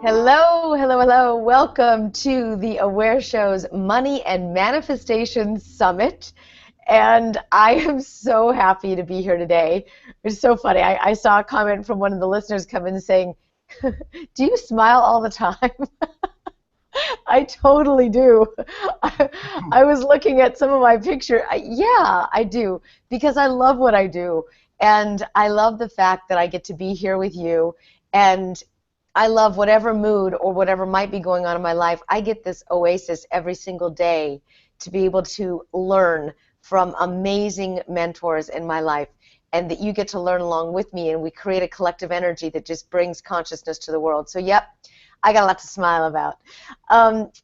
Hello, hello, hello. Welcome to the Aware Show's Money and Manifestation Summit. And I am so happy to be here today. It's so funny. I saw a comment from one of the listeners come in saying, do you smile all the time? I totally do. I was looking at some of my picture. Yeah, I do, because I love what I do. And I love the fact that I get to be here with you. And I love whatever mood or whatever might be going on in my life. I get this oasis every single day to be able to learn from amazing mentors in my life, and that you get to learn along with me, and we create a collective energy that just brings consciousness to the world. So yep, I got a lot to smile about.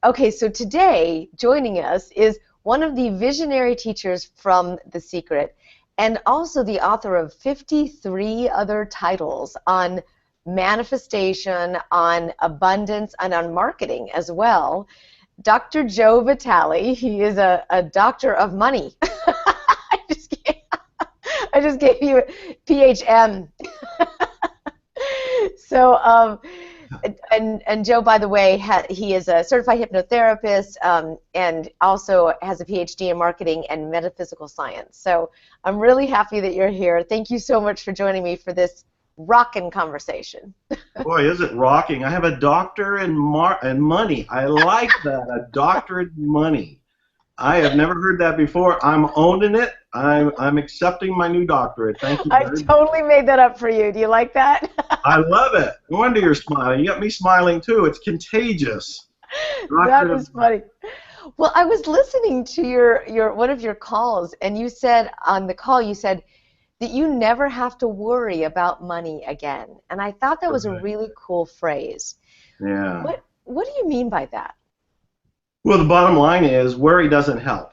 Okay, so today joining us is one of the visionary teachers from The Secret, and also the author of 53 other titles on manifestation, on abundance, and on marketing as well. Dr. Joe Vitale. He is a doctor of money. I just gave you a PHM. So, and Joe, by the way, he is a certified hypnotherapist and also has a PhD in marketing and metaphysical science. So I'm really happy that you're here. Thank you so much for joining me for this rockin' conversation. Boy, is it rocking. I have a doctor in money. I like that, a doctorate in money. I have never heard that before. I'm owning it. I'm accepting my new doctorate. Thank you. I totally made that up for you. Do you like that? I love it. No wonder you're smiling. You got me smiling too. It's contagious. That is funny. Well, I was listening to your one of your calls, and you said on the call, you said that you never have to worry about money again. And I thought that was a really cool phrase. Yeah. What do you mean by that? Well, the bottom line is worry doesn't help.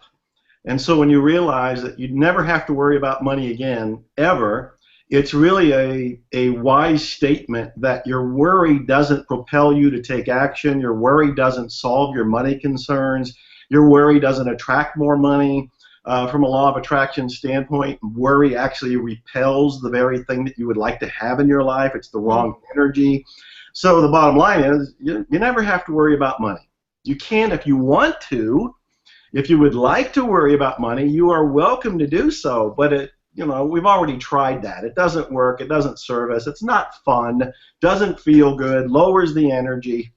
And so when you realize that you never have to worry about money again, ever, it's really a wise statement that your worry doesn't propel you to take action. Your worry doesn't solve your money concerns. Your worry doesn't attract more money. From a law of attraction standpoint, worry actually repels the very thing that you would like to have in your life. It's the wrong energy. So the bottom line is you never have to worry about money. You can if you want to. If you would like to worry about money, you are welcome to do so. But we've already tried that. It doesn't work. It doesn't serve us. It's not fun. Doesn't feel good. Lowers the energy.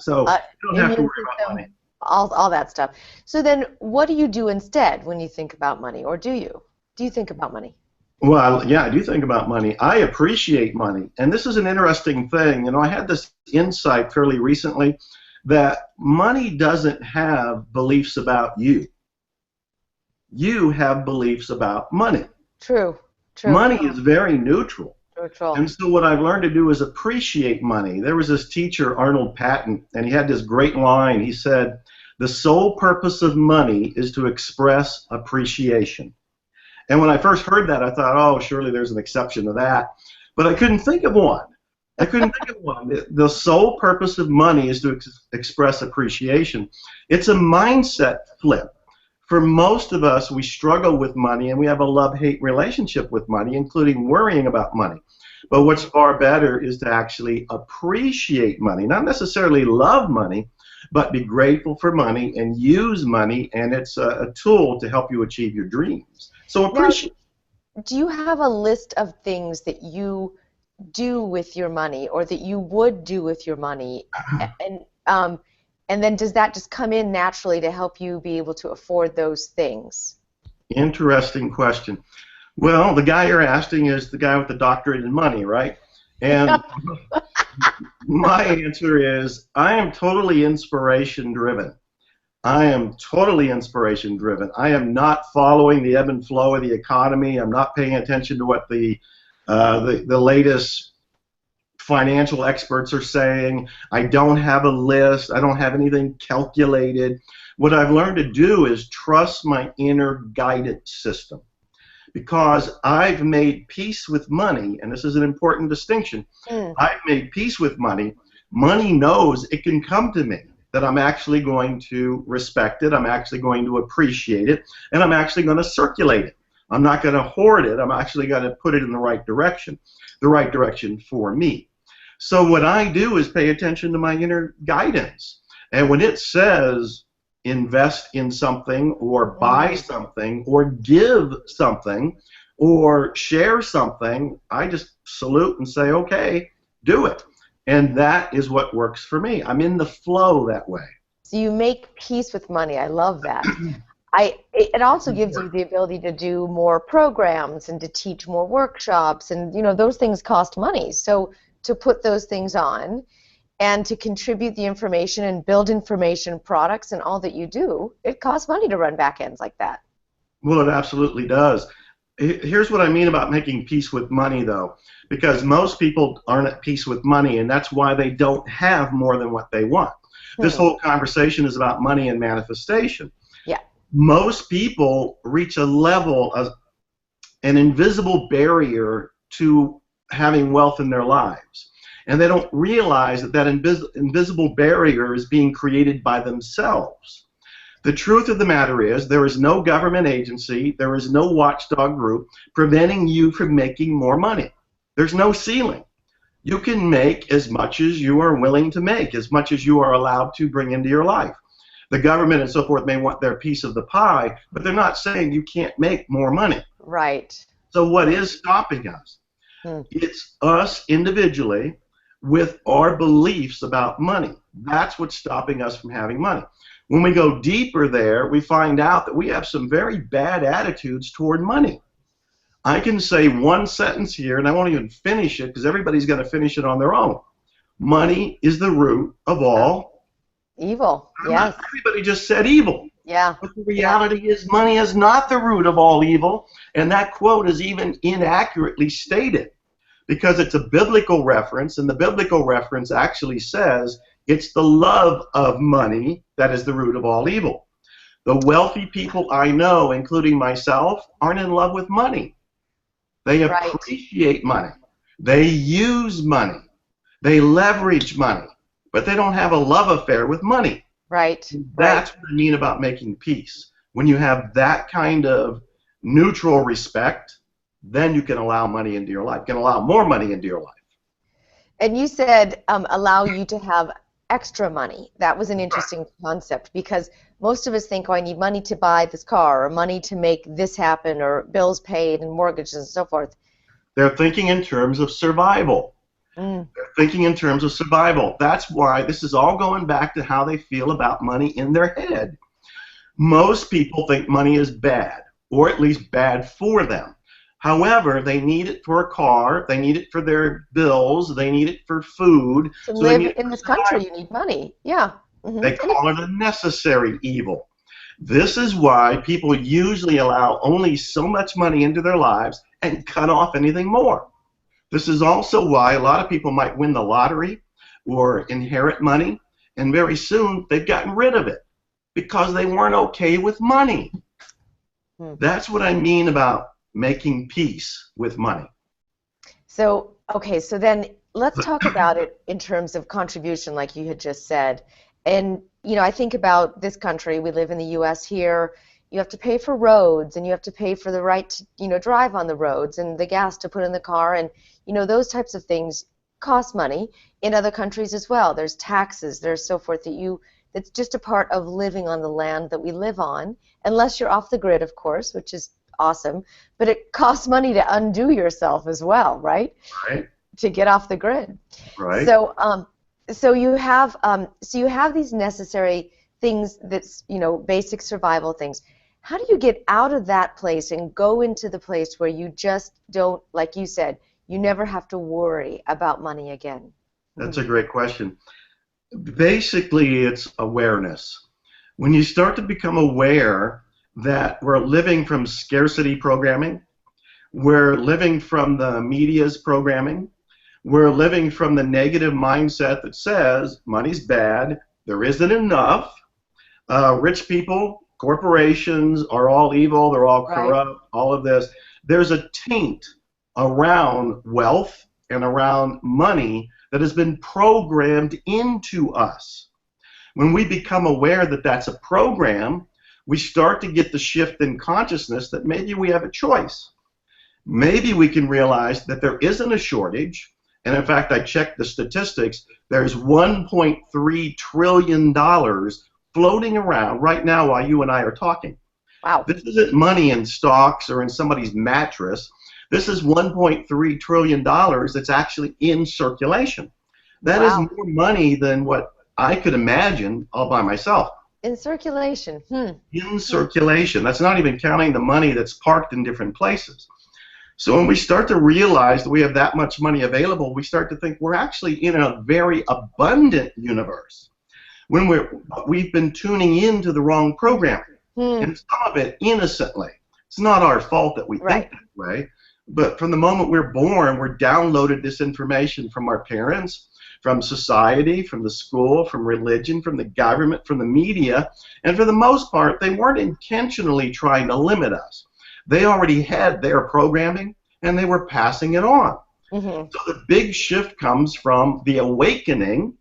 So you don't have to worry about money. All that stuff. So then what do you do instead when you think about money, or do you? Do you think about money? Well, yeah, I do think about money. I appreciate money. And this is an interesting thing. I had this insight fairly recently that money doesn't have beliefs about you. You have beliefs about money. True. Money is very neutral. Neutral. And so what I've learned to do is appreciate money. There was this teacher, Arnold Patton, and he had this great line. He said, "The sole purpose of money is to express appreciation." And when I first heard that, I thought, oh, surely there's an exception to that. But I couldn't think of one. The sole purpose of money is to express appreciation. It's a mindset flip. For most of us, we struggle with money, and we have a love-hate relationship with money, including worrying about money. But what's far better is to actually appreciate money, not necessarily love money, but be grateful for money and use money, and it's a tool to help you achieve your dreams. So appreciate. Now, do you have a list of things that you do with your money, or that you would do with your money, and then does that just come in naturally to help you be able to afford those things? Interesting question. Well, the guy you're asking is the guy with the doctorate in money, right? And my answer is I am totally inspiration driven. I am totally inspiration driven. I am not following the ebb and flow of the economy. I'm not paying attention to what the latest financial experts are saying. I don't have a list. I don't have anything calculated. What I've learned to do is trust my inner guidance system, because I've made peace with money, and this is an important distinction. I've made peace with money. Money knows it can come to me, that I'm actually going to respect it, I'm actually going to appreciate it, and I'm actually going to circulate it. I'm not going to hoard it. I'm actually going to put it in the right direction for me. So what I do is pay attention to my inner guidance. And when it says invest in something or buy something or give something or share something, I just salute and say, okay, do it. And that is what works for me. I'm in the flow that way. So you make peace with money. I love that. It also gives you the ability to do more programs and to teach more workshops, and those things cost money. So to put those things on and to contribute the information and build information products and all that you do, it costs money to run back ends like that. Well, it absolutely does. Here's what I mean about making peace with money, though, because most people aren't at peace with money, and that's why they don't have more than what they want. This whole conversation is about money and manifestation. Yeah. Most people reach a level of an invisible barrier to having wealth in their lives, and they don't realize that that invisible barrier is being created by themselves. The truth of the matter is there is no government agency, there is no watchdog group preventing you from making more money. There's no ceiling. You can make as much as you are willing to make, as much as you are allowed to bring into your life. The government and so forth may want their piece of the pie, but they're not saying you can't make more money. Right. So what is stopping us? It's us individually with our beliefs about money. That's what's stopping us from having money. When we go deeper there, we find out that we have some very bad attitudes toward money. I can say one sentence here, and I won't even finish it because everybody's going to finish it on their own. Money is the root of all evil. Yes. Everybody just said evil. Yeah. But the reality is money is not the root of all evil, and that quote is even inaccurately stated because it's a biblical reference, and the biblical reference actually says it's the love of money that is the root of all evil. The wealthy people I know, including myself, aren't in love with money. They appreciate money. They use money. They leverage money. But they don't have a love affair with money. Right. That's what I mean about making peace. When you have that kind of neutral respect, then you can allow money into your life. You can allow more money into your life. And you said allow you to have extra money. That was an interesting concept because most of us think, oh, I need money to buy this car or money to make this happen or bills paid and mortgages and so forth. They're thinking in terms of survival. They're thinking in terms of survival. That's why this is all going back to how they feel about money in their head. Most people think money is bad, or at least bad for them. However, they need it for a car, they need it for their bills, they need it for food. To live in this country, you need money. Yeah. They call it a necessary evil. This is why people usually allow only so much money into their lives and cut off anything more. This is also why a lot of people might win the lottery or inherit money, and very soon they've gotten rid of it because they weren't okay with money. That's what I mean about making peace with money. So, okay, so then let's talk about it in terms of contribution, like you had just said. And, I think about this country. We live in the U.S. here. You have to pay for roads, and you have to pay for the right to, drive on the roads and the gas to put in the car. And, those types of things cost money in other countries as well. There's taxes, there's so forth that's just a part of living on the land that we live on, unless you're off the grid, of course, which is awesome. But it costs money to undo yourself as well, right? Right. To get off the grid. Right. So you have these necessary things that's basic survival things. How do you get out of that place and go into the place where you just don't, like you said, you never have to worry about money again? That's a great question. Basically, it's awareness. When you start to become aware that we're living from scarcity programming, we're living from the media's programming, we're living from the negative mindset that says money's bad, there isn't enough, rich people, corporations are all evil, they're all corrupt, all of this. There's a taint around wealth and around money that has been programmed into us. When we become aware that that's a program, we start to get the shift in consciousness that maybe we have a choice. Maybe we can realize that there isn't a shortage, And in fact, I checked the statistics. There's $1.3 trillion floating around right now while you and I are talking. Wow. This isn't money in stocks or in somebody's mattress. This is $1.3 trillion that's actually in circulation. That is Wow. more money than what I could imagine all by myself. In circulation. In circulation. That's not even counting the money that's parked in different places. So when we start to realize that we have that much money available, we start to think we're actually in a very abundant universe. When we've been tuning into the wrong programming, and some of it innocently. It's not our fault that we think that way, but from the moment we're born, we're downloaded this information from our parents, from society, from the school, from religion, from the government, from the media, and for the most part, they weren't intentionally trying to limit us. They already had their programming, and they were passing it on. So the big shift comes from the awakening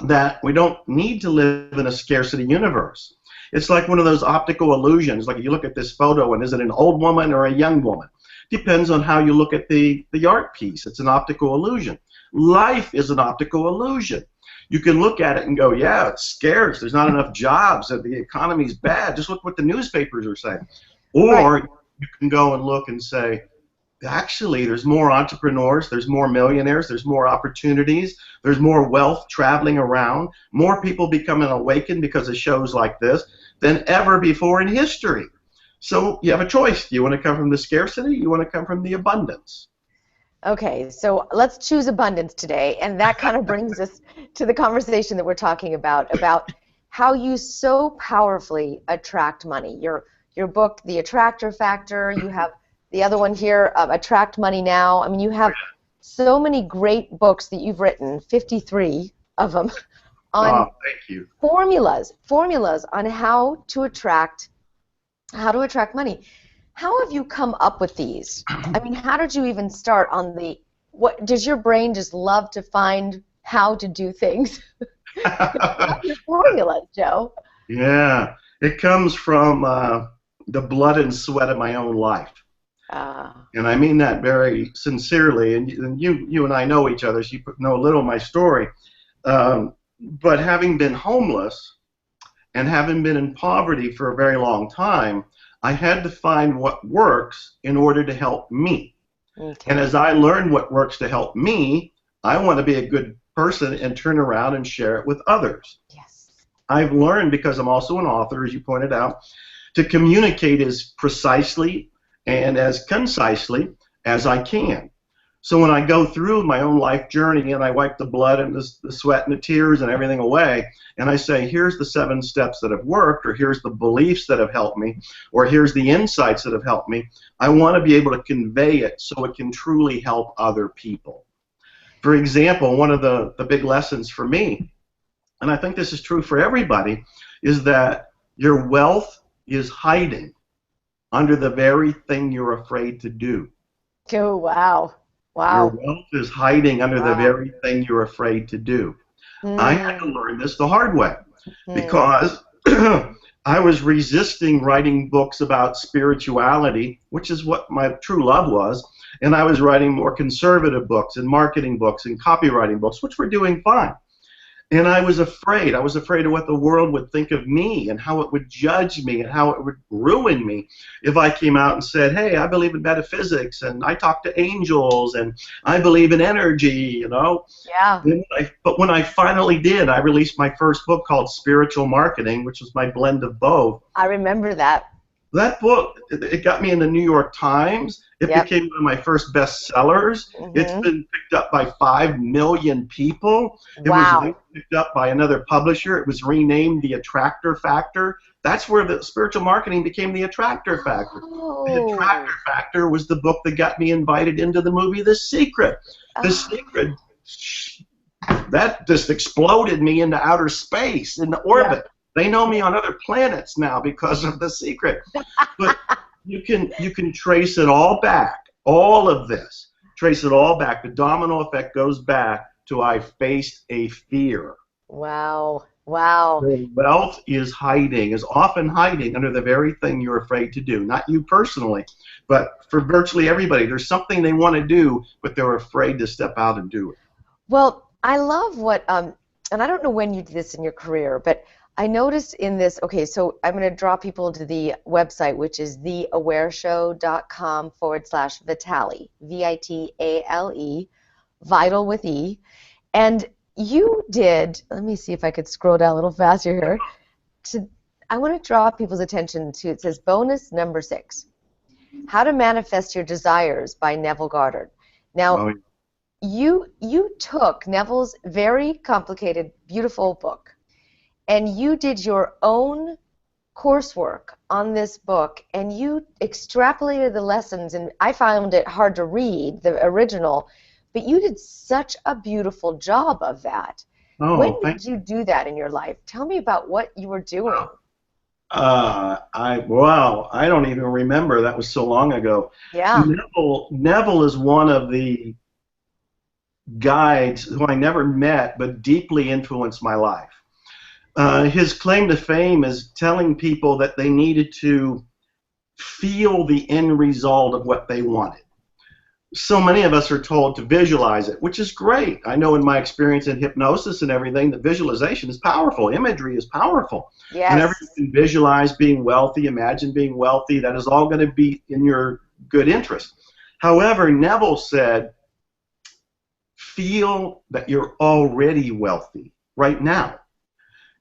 that we don't need to live in a scarcity universe. It's like one of those optical illusions. Like you look at this photo, and is it an old woman or a young woman? Depends on how you look at the art piece. It's an optical illusion. Life is an optical illusion. You can look at it and go, yeah, it's scarce. There's not enough jobs. The economy's bad. Just look what the newspapers are saying. Or you can go and look and say, actually, there's more entrepreneurs, there's more millionaires, there's more opportunities, there's more wealth traveling around, more people becoming awakened because of shows like this than ever before in history. So you have a choice. Do you want to come from the scarcity? You want to come from the abundance? Okay, so let's choose abundance today, and that kind of brings us to the conversation that we're talking about how you so powerfully attract money. Your book, The Attractor Factor, you have the other one here, Attract Money Now. I mean, you have so many great books that you've written, 53 of them, on thank you. formulas on how to attract money. How have you come up with these? I mean, how did you even start on what does your brain just love to find how to do things? What's your formulas, Joe? Yeah, it comes from the blood and sweat of my own life. And I mean that very sincerely. And you and I know each other, so you know a little of my story. But having been homeless and having been in poverty for a very long time, I had to find what works in order to help me. Okay. And as I learned what works to help me, I want to be a good person and turn around and share it with others. Yes. I've learned, because I'm also an author, as you pointed out, to communicate as precisely and as concisely as I can. So when I go through my own life journey and I wipe the blood and the sweat and the tears and everything away, and I say, here's the 7 steps that have worked, or here's the beliefs that have helped me, or here's the insights that have helped me, I want to be able to convey it so it can truly help other people. For example, one of the big lessons for me, and I think this is true for everybody, is that your wealth is hiding under the very thing you're afraid to do. Oh, wow. Wow. Your wealth is hiding under the very thing you're afraid to do. I had to learn this the hard way because I was resisting writing books about spirituality, which is what my true love was, and I was writing more conservative books and marketing books and copywriting books, which were doing fine. And I was afraid. I was afraid of what the world would think of me and how it would judge me and how it would ruin me if I came out and said, hey, I believe in metaphysics and I talk to angels and I believe in energy, you know? Yeah. But when I finally did, I released my first book called Spiritual Marketing, which was my blend of both. I remember that. That book, it got me in the New York Times. It became one of my first bestsellers. It's been picked up by 5 million people. It was picked up by another publisher. It was renamed The Attractor Factor. That's where the spiritual marketing became The Attractor Factor. The Attractor Factor was the book that got me invited into the movie The Secret. The Secret, that just exploded me into outer space, into orbit. They know me on other planets now because of The Secret. But you can trace it all back, all of this. Trace it all back. The domino effect goes back to I faced a fear. Wow. Wow. Your wealth is hiding, is often hiding under the very thing you're afraid to do. Not you personally, but for virtually everybody. There's something they want to do, but they're afraid to step out and do it. Well, I love what, and I don't know when you did this in your career, but I noticed in this, okay, so I'm going to draw people to the website, which is theawareshow.com/Vitale, Vitale, vital with E. And you did, let me see if I could scroll down a little faster here. I want to draw people's attention to, it says bonus number 6, How to Manifest Your Desires by Neville Goddard. Now, Oh, you took Neville's very complicated, beautiful book, and you did your own coursework on this book, and you extrapolated the lessons, and I found it hard to read, the original, but you did such a beautiful job of that. When oh, did you do that in your life? Tell me about what you were doing. I don't even remember. That was so long ago. Yeah. Neville is one of the guides who I never met, but deeply influenced my life. His claim to fame is telling people that they needed to feel the end result of what they wanted. So many of us are told to visualize it, which is great. I know in my experience in hypnosis and everything that visualization is powerful. Imagery is powerful. Yes. Whenever you can visualize being wealthy, imagine being wealthy, that is all going to be in your good interest. However, Neville said, feel that you're already wealthy right now.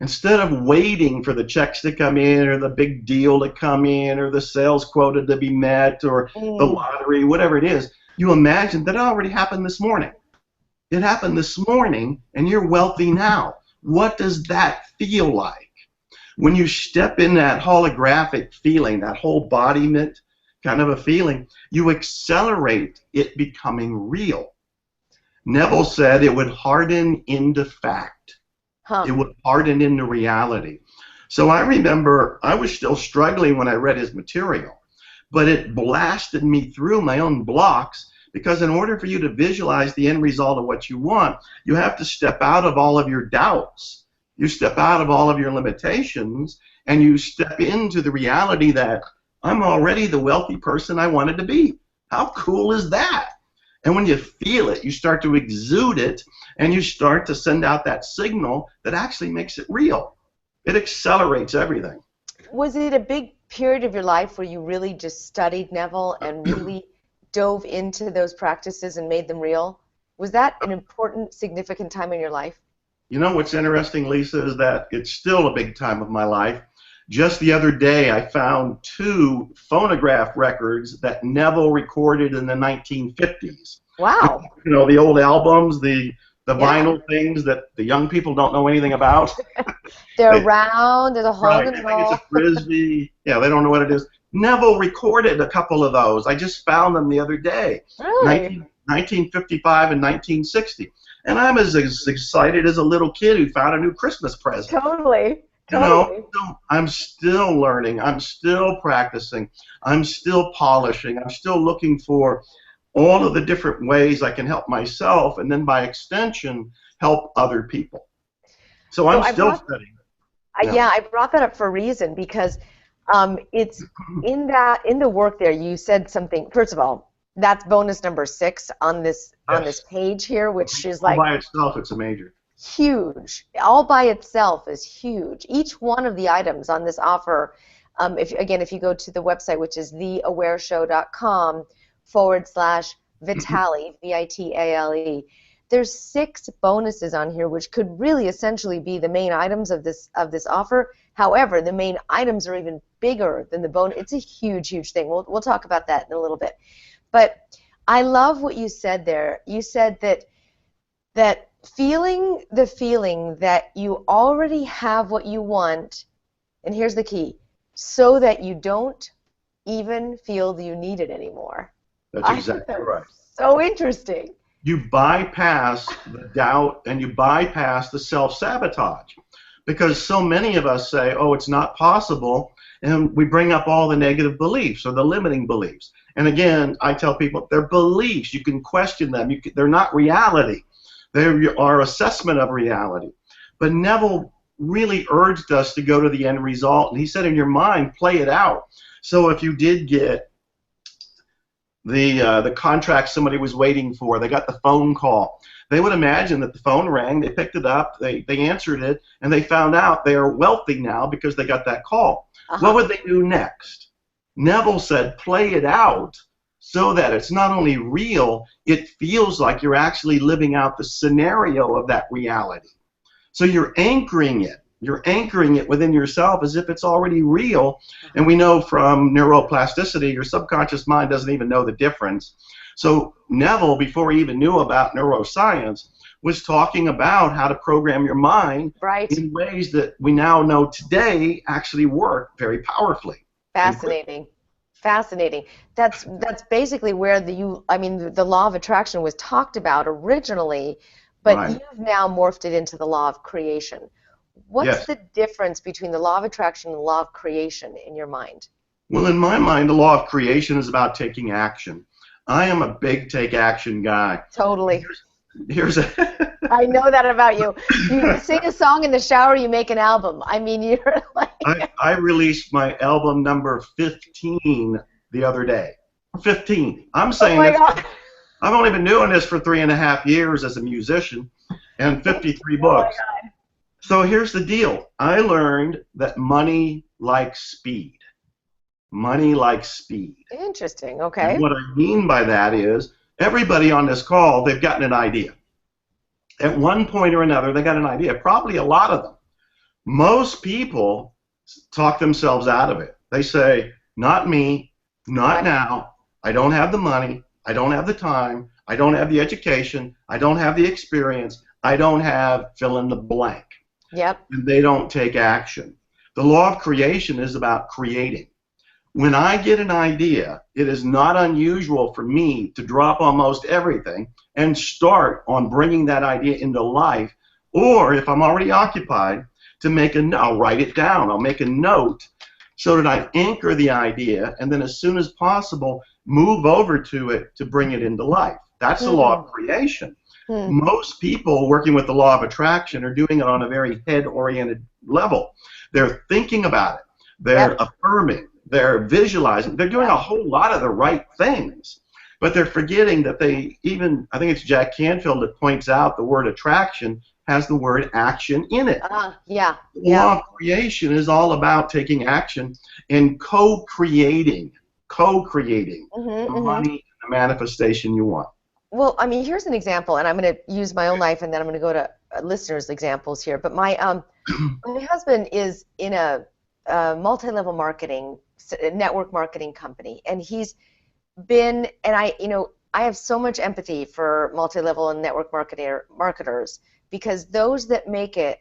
Instead of waiting for the checks to come in or the big deal to come in or the sales quota to be met or the lottery, whatever it is, you imagine that it already happened this morning. It happened this morning and you're wealthy now. What does that feel like? When you step in that holographic feeling, that whole embodiment kind of a feeling, you accelerate it becoming real. Neville said it would harden into fact. It would harden into reality. So I remember I was still struggling when I read his material, but it blasted me through my own blocks, because in order for you to visualize the end result of what you want, you have to step out of all of your doubts. You step out of all of your limitations, and you step into the reality that I'm already the wealthy person I wanted to be. How cool is that? And when you feel it, you start to exude it, and you start to send out that signal that actually makes it real. It accelerates everything. Was it a big period of your life where you really just studied Neville and really dove into those practices and made them real? Was that an important, significant time in your life? You know what's interesting, Lisa, is that it's still a big time of my life. Just the other day, I found 2 phonograph records that Neville recorded in the 1950s. Wow. You know, the old albums, the vinyl things that the young people don't know anything about. They're round, there's a hole Right, in I the think it's wall. a frisbee. Yeah, they don't know what it is. Neville recorded a couple of those. I just found them the other day. Really? 1955 and 1960. And I'm as excited as a little kid who found a new Christmas present. Totally. You know, I'm still learning. I'm still practicing. I'm still polishing. I'm still looking for all of the different ways I can help myself, and then by extension, help other people. So I'm still studying. Yeah, I brought that up for a reason, because it's in the work there. You said something. First of all, that's bonus number 6 on this page here, which is like all by itself, it's a major. Huge. All by itself is huge. Each one of the items on this offer, if you go to the website, which is theawareshow.com/Vitale, Vitale, there's 6 bonuses on here, which could really essentially be the main items of this offer. However, the main items are even bigger than the bonus. It's a huge, huge thing. We'll talk about that in a little bit. But I love what you said there. You said that feeling the feeling that you already have what you want, and here's the key, so that you don't even feel that you need it anymore. That's exactly right. So interesting. You bypass the doubt and you bypass the self-sabotage, because so many of us say, oh, it's not possible, and we bring up all the negative beliefs or the limiting beliefs. And again, I tell people they're beliefs. You can question them. They're not reality. They are assessment of reality. But Neville really urged us to go to the end result. And he said, in your mind, play it out. So if you did get the contract somebody was waiting for, they got the phone call, they would imagine that the phone rang, they picked it up, they answered it, and they found out they are wealthy now because they got that call. What would they do next? Neville said, play it out so that it's not only real, it feels like you're actually living out the scenario of that reality. So you're anchoring it. You're anchoring it within yourself as if it's already real. And we know from neuroplasticity, your subconscious mind doesn't even know the difference. So Neville, before he even knew about neuroscience, was talking about how to program your mind in ways that we now know today actually work very powerfully. Fascinating. Fascinating. That's basically where the law of attraction was talked about originally, but you've now morphed it into the law of creation. What's the difference between the law of attraction and the law of creation in your mind? Well, in my mind, the law of creation is about taking action. I am a big take action guy. Totally. I know that about you. You sing a song in the shower, you make an album. I mean, you're like... I released my album number 15 the other day. 15. I'm saying I've only been doing this for 3.5 years as a musician and 53 books. So here's the deal. I learned that money likes speed. Money likes speed. Interesting. Okay. And what I mean by that is everybody on this call, they've gotten an idea. At one point or another, they got an idea. Probably a lot of them. Most people talk themselves out of it. They say, not me, not now. I don't have the money. I don't have the time. I don't have the education. I don't have the experience. I don't have fill in the blank. Yep. And they don't take action. The law of creation is about creating. When I get an idea, it is not unusual for me to drop almost everything and start on bringing that idea into life, or if I'm already occupied, to make I'll write it down. I'll make a note so that I anchor the idea, and then as soon as possible, move over to it to bring it into life. That's the law of creation. Most people working with the law of attraction are doing it on a very head-oriented level. They're thinking about it. They're affirming. They're visualizing. They're doing a whole lot of the right things, but they're forgetting that I think it's Jack Canfield that points out the word attraction has the word action in it. The law of creation is all about taking action and co-creating the money and the manifestation you want. Well, I mean, here's an example, and I'm going to use my own life, and then I'm going to go to listeners' examples here. But my husband is in a multi-level marketing, network marketing company, and he's been, and I have so much empathy for multi-level and network marketers, because those that make it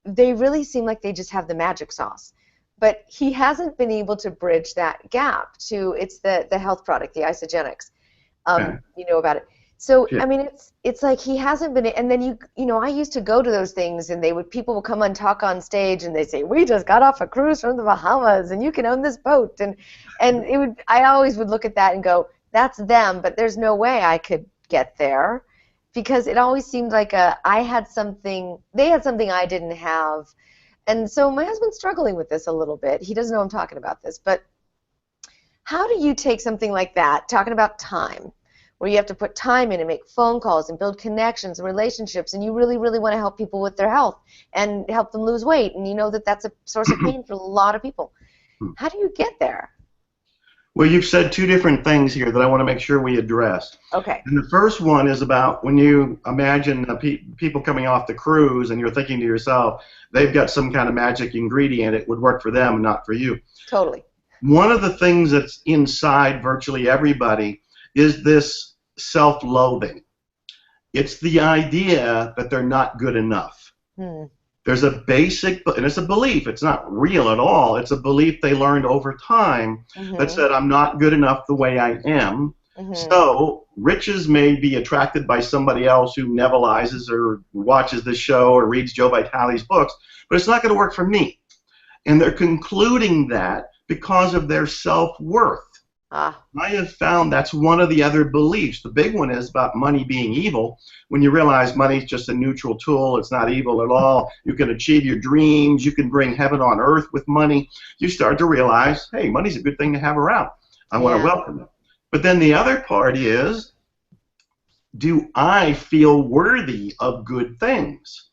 they really seem like they just have the magic sauce. But he hasn't been able to bridge that gap to, it's the health product, the isogenics. You know about it. So I mean, it's like he hasn't been. And then I used to go to those things, and people would come and talk on stage, and they say, "We just got off a cruise from the Bahamas, and you can own this boat." And I always would look at that and go, "That's them," but there's no way I could get there, because it always seemed like they had something I didn't have, and so my husband's struggling with this a little bit. He doesn't know I'm talking about this, but how do you take something like that, talking about time, where you have to put time in and make phone calls and build connections and relationships, and you really, really want to help people with their health and help them lose weight, and you know that that's a source of pain for a lot of people. How do you get there? Well, you've said two different things here that I want to make sure we address. Okay. And the first one is about when you imagine people coming off the cruise, and you're thinking to yourself, they've got some kind of magic ingredient, it would work for them and not for you. Totally. One of the things that's inside virtually everybody is this self-loathing. It's the idea that they're not good enough. There's a basic, and it's a belief, it's not real at all, it's a belief they learned over time that said, I'm not good enough the way I am, so riches may be attracted by somebody else who Nevilleizes or watches this show or reads Joe Vitale's books, but it's not going to work for me. And they're concluding that because of their self-worth. Ah, I have found that's one of the other beliefs. The big one is about money being evil. When you realize money is just a neutral tool, it's not evil at all. You can achieve your dreams. You can bring heaven on earth with money. You start to realize, hey, money's a good thing to have around. I want to yeah. welcome it. But then the other part is, do I feel worthy of good things?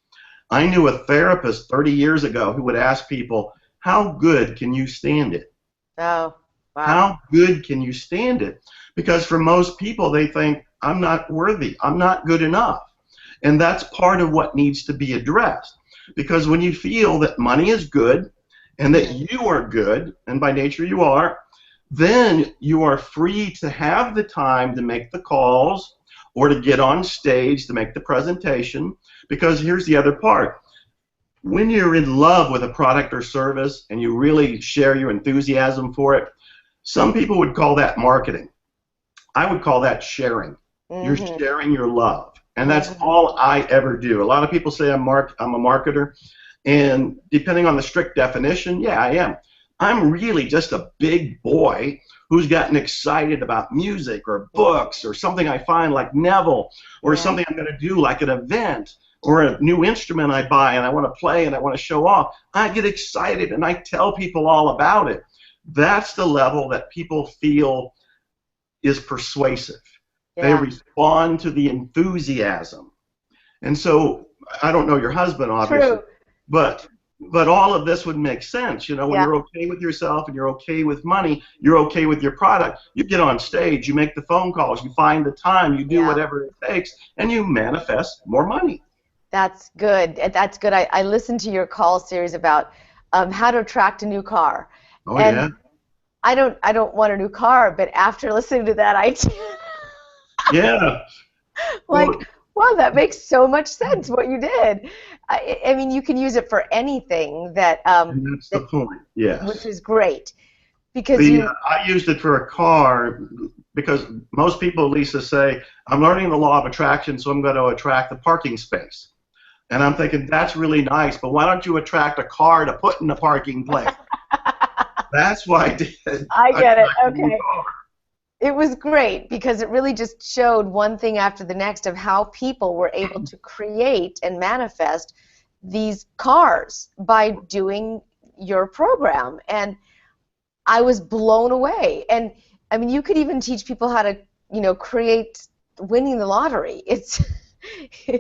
I knew a therapist 30 years ago who would ask people, how good can you stand it? Oh, wow. How good can you stand it? Because for most people, they think, I'm not worthy, I'm not good enough. And that's part of what needs to be addressed. Because when you feel that money is good and that Mhm. you are good, and by nature you are, then you are free to have the time to make the calls or to get on stage to make the presentation. Because here's the other part. When you're in love with a product or service and you really share your enthusiasm for it, some people would call that marketing. I would call that sharing. You're Mhm. sharing your love. And that's Mhm. all I ever do. A lot of people say I'm a marketer, and depending on the strict definition, yeah, I am. I'm really just a big boy who's gotten excited about music or books or something I find like Neville or Yeah. something I'm going to do like an event or a new instrument I buy and I want to play and I want to show off. I get excited and I tell people all about it. That's the level that people feel is persuasive. They Yeah. respond to the enthusiasm. And so I don't know your husband, obviously, True. but but all of this would make sense. You know, when Yeah. you're okay with yourself and you're okay with money, you're okay with your product, you get on stage, you make the phone calls, you find the time, you do Yeah. whatever it takes, and you manifest more money. That's good. That's good. I listened to your call series about how to attract a new car. Oh And yeah. I don't want a new car, but after listening to that, I Yeah. like, Well, wow, that makes so much sense what you did. I mean, you can use it for anything and that's the that point. which Yes. is great because you I used it for a car because most people, Lisa, say, I'm learning the law of attraction, so I'm going to attract the parking space. And I'm thinking, that's really nice, but why don't you attract a car to put in the parking place? That's why I did. I I get it. attracted a new Okay. car. It was great because it really just showed one thing after the next of how people were able to create and manifest these cars by doing your program. And I was blown away. And I mean, you could even teach people how to, create winning the lottery. It's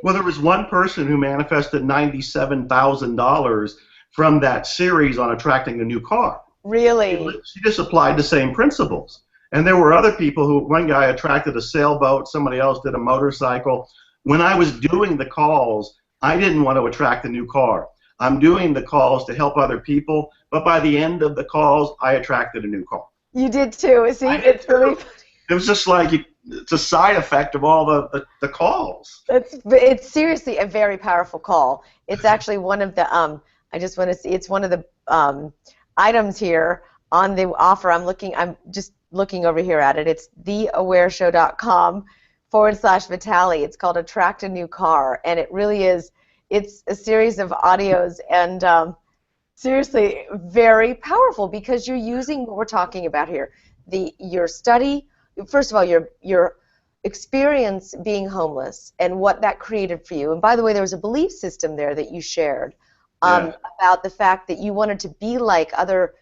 Well, there was one person who manifested $97,000 from that series on attracting a new car. really, She just applied the same principles. And there were other people who, one guy attracted a sailboat, somebody else did a motorcycle. When I was doing the calls, I didn't want to attract a new car. I'm doing the calls to help other people, but by the end of the calls, I attracted a new car. you did too. See, I did it's really too. It was just like it's a side effect of all the calls. it's seriously a very powerful call. It's actually one of the I just want to see it's one of the items here on the offer. I'm just looking over here at it. It's theawareshow.com/Vitale. It's called Attract a New Car, and it really is. It's a series of audios and seriously very powerful because you're using what we're talking about here. Your study, first of all, your experience being homeless and what that created for you. And by the way, there was a belief system there that you shared Yeah. about the fact that you wanted to be like other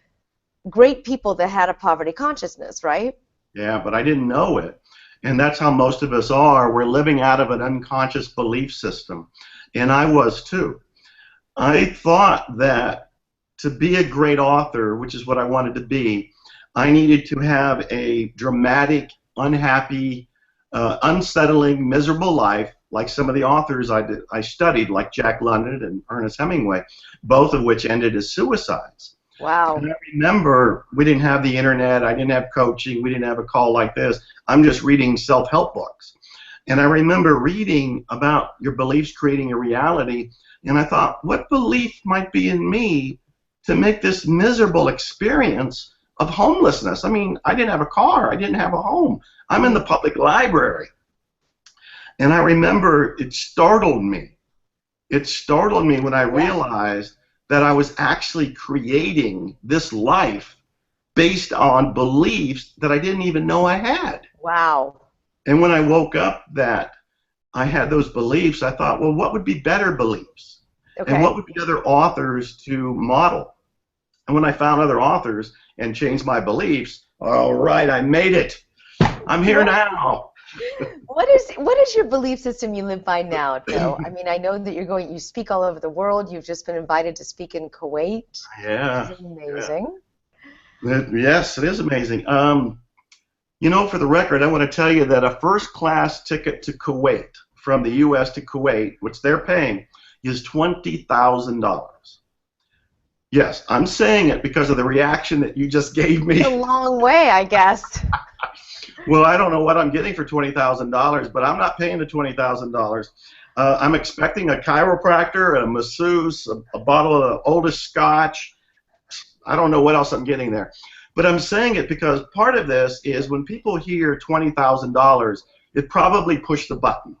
great people that had a poverty consciousness, right? Yeah, but I didn't know it. And that's how most of us are. We're living out of an unconscious belief system. And I was too. I thought that to be a great author, which is what I wanted to be, I needed to have a dramatic, unhappy, unsettling, miserable life like some of the authors I studied, like Jack London and Ernest Hemingway, both of which ended as suicides. Wow. And I remember we didn't have the internet, I didn't have coaching, we didn't have a call like this. I'm just reading self-help books. And I remember reading about your beliefs creating a reality, and I thought, what belief might be in me to make this miserable experience of homelessness? I mean, I didn't have a car, I didn't have a home. I'm in the Mm, public library. And I remember it startled me. It startled me when I yeah. realized that I was actually creating this life based on beliefs that I didn't even know I had. Wow. And when I woke up that I had those beliefs, I thought, well, what would be better beliefs? And Okay. what would be other authors to model? And when I found other authors and changed my beliefs, all right, I made it. I'm here What now. what is your belief system you live by now, Joe? I mean, I know that you speak all over the world. You've just been invited to speak in Kuwait, which is Yeah. amazing. Yes, it is amazing. For the record, I want to tell you that a first-class ticket to Kuwait from the U.S. to Kuwait, which they're paying, is $20,000. Yes, I'm saying it because of the reaction that you just gave me. It's a long way, I guess. Well, I don't know what I'm getting for $20,000, but I'm not paying the $20,000. I'm expecting a chiropractor, a masseuse, a bottle of the oldest scotch. I don't know what else I'm getting there. But I'm saying it because part of this is when people hear $20,000, it probably pushed the button.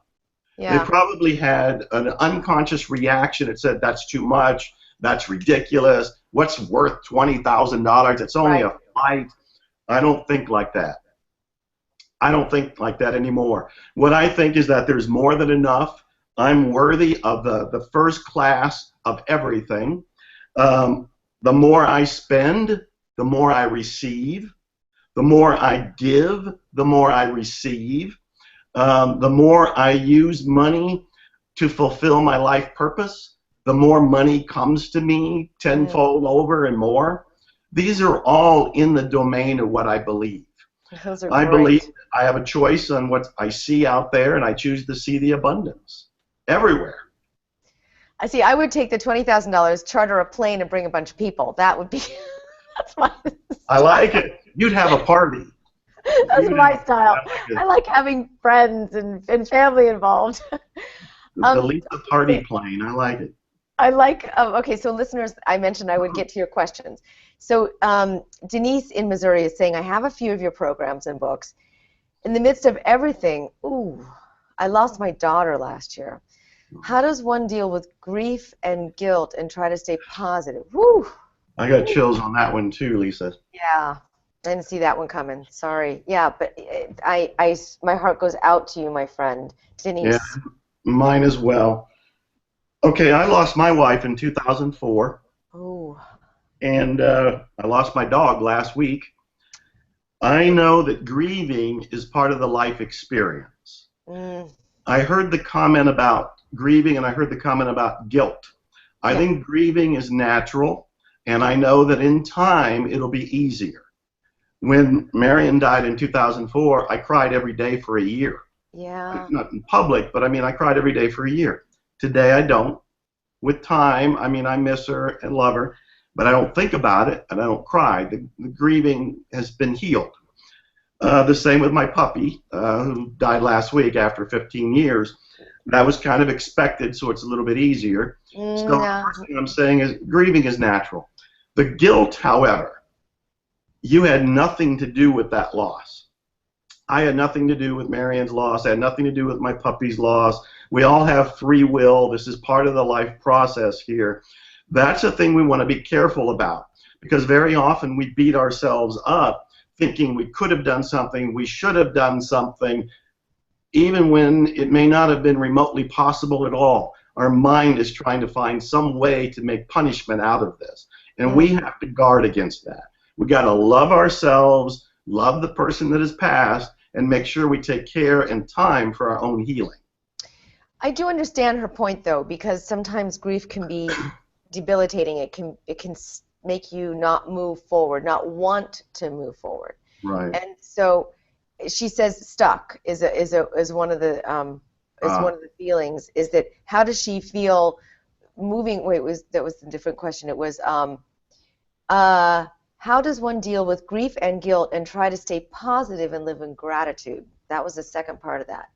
They Yeah, probably had an unconscious reaction. It said, that's too much. That's ridiculous. What's worth $20,000? It's only right. a flight. I don't think like that. I don't think like that anymore. What I think is that there's more than enough. I'm worthy of the first class of everything. The more I spend, the more I receive. The more I give, the more I receive. The more I use money to fulfill my life purpose, the more money comes to me Mm, tenfold over and more. These are all in the domain of what I believe. those are I believe great. I have a choice on what I see out there, and I choose to see the abundance everywhere. I see. I would take the $20,000, charter a plane, and bring a bunch of people. That would be that's my I like it. You'd have a party. that's You'd my have, style. I like I it. like having friends and family involved. The Um, Lisa party plane. I like it. I like, okay, so listeners, I mentioned I would get to your questions. So Denise in Missouri is saying, I have a few of your programs and books. In the midst of everything, ooh, I lost my daughter last year. How does one deal with grief and guilt and try to stay positive? Woo! I got chills on that one too, Lisa. Yeah, I didn't see that one coming. Sorry. Yeah, but my heart goes out to you, my friend, Yeah, Denise. mine as well. Okay, I lost my wife in 2004, Oh, and I lost my dog last week. I know that grieving is part of the life experience. mm, I heard the comment about grieving, and I heard the comment about guilt. I yeah, think grieving is natural, and I know that in time it'll be easier. When Marion died in 2004, I cried every day for a year. yeah. Not in public, but I mean, I cried every day for a year. Today I don't. With time, I mean, I miss her and love her, but I don't think about it and I don't cry. The grieving has been healed. The same with my puppy, who died last week after 15 years. That was kind of expected, so it's a little bit easier. So the No. first thing I'm saying is grieving is natural. The guilt, however, you had nothing to do with that loss. I had nothing to do with Marion's loss. I had nothing to do with my puppy's loss. We all have free will. This is part of the life process here. That's a thing we want to be careful about because very often we beat ourselves up thinking we could have done something, we should have done something, even when it may not have been remotely possible at all. Our mind is trying to find some way to make punishment out of this. And we Mm. have to guard against that. We got to love ourselves, love the person that has passed, and make sure we take care and time for our own healing. I do understand her point though, because sometimes grief can be debilitating. It can make you not move forward, not want to move forward. Right. And so she says stuck is one of the Uh, feelings. Is that how does she feel moving? Wait, that was a different question. It was how does one deal with grief and guilt and try to stay positive and live in gratitude? That was the second part of that.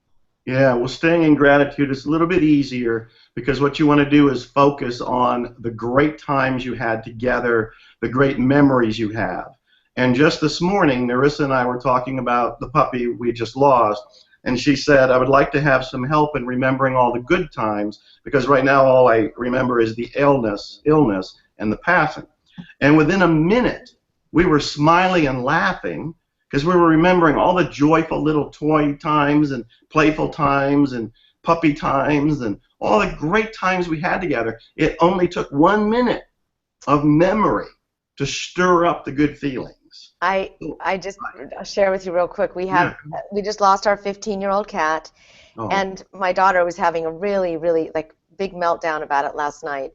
yeah, well, staying in gratitude is a little bit easier because what you want to do is focus on the great times you had together, the great memories you have. And just this morning, Narissa and I were talking about the puppy we just lost, and she said, I would like to have some help in remembering all the good times because right now all I remember is the illness, and the passing. And within a minute, we were smiling and laughing because we were remembering all the joyful little toy times and playful times and puppy times and all the great times we had together. It only took 1 minute of memory to stir up the good feelings. I'll share with you real quick. Yeah. We just lost our 15-year-old cat, Oh, and my daughter was having a really, really like big meltdown about it last night.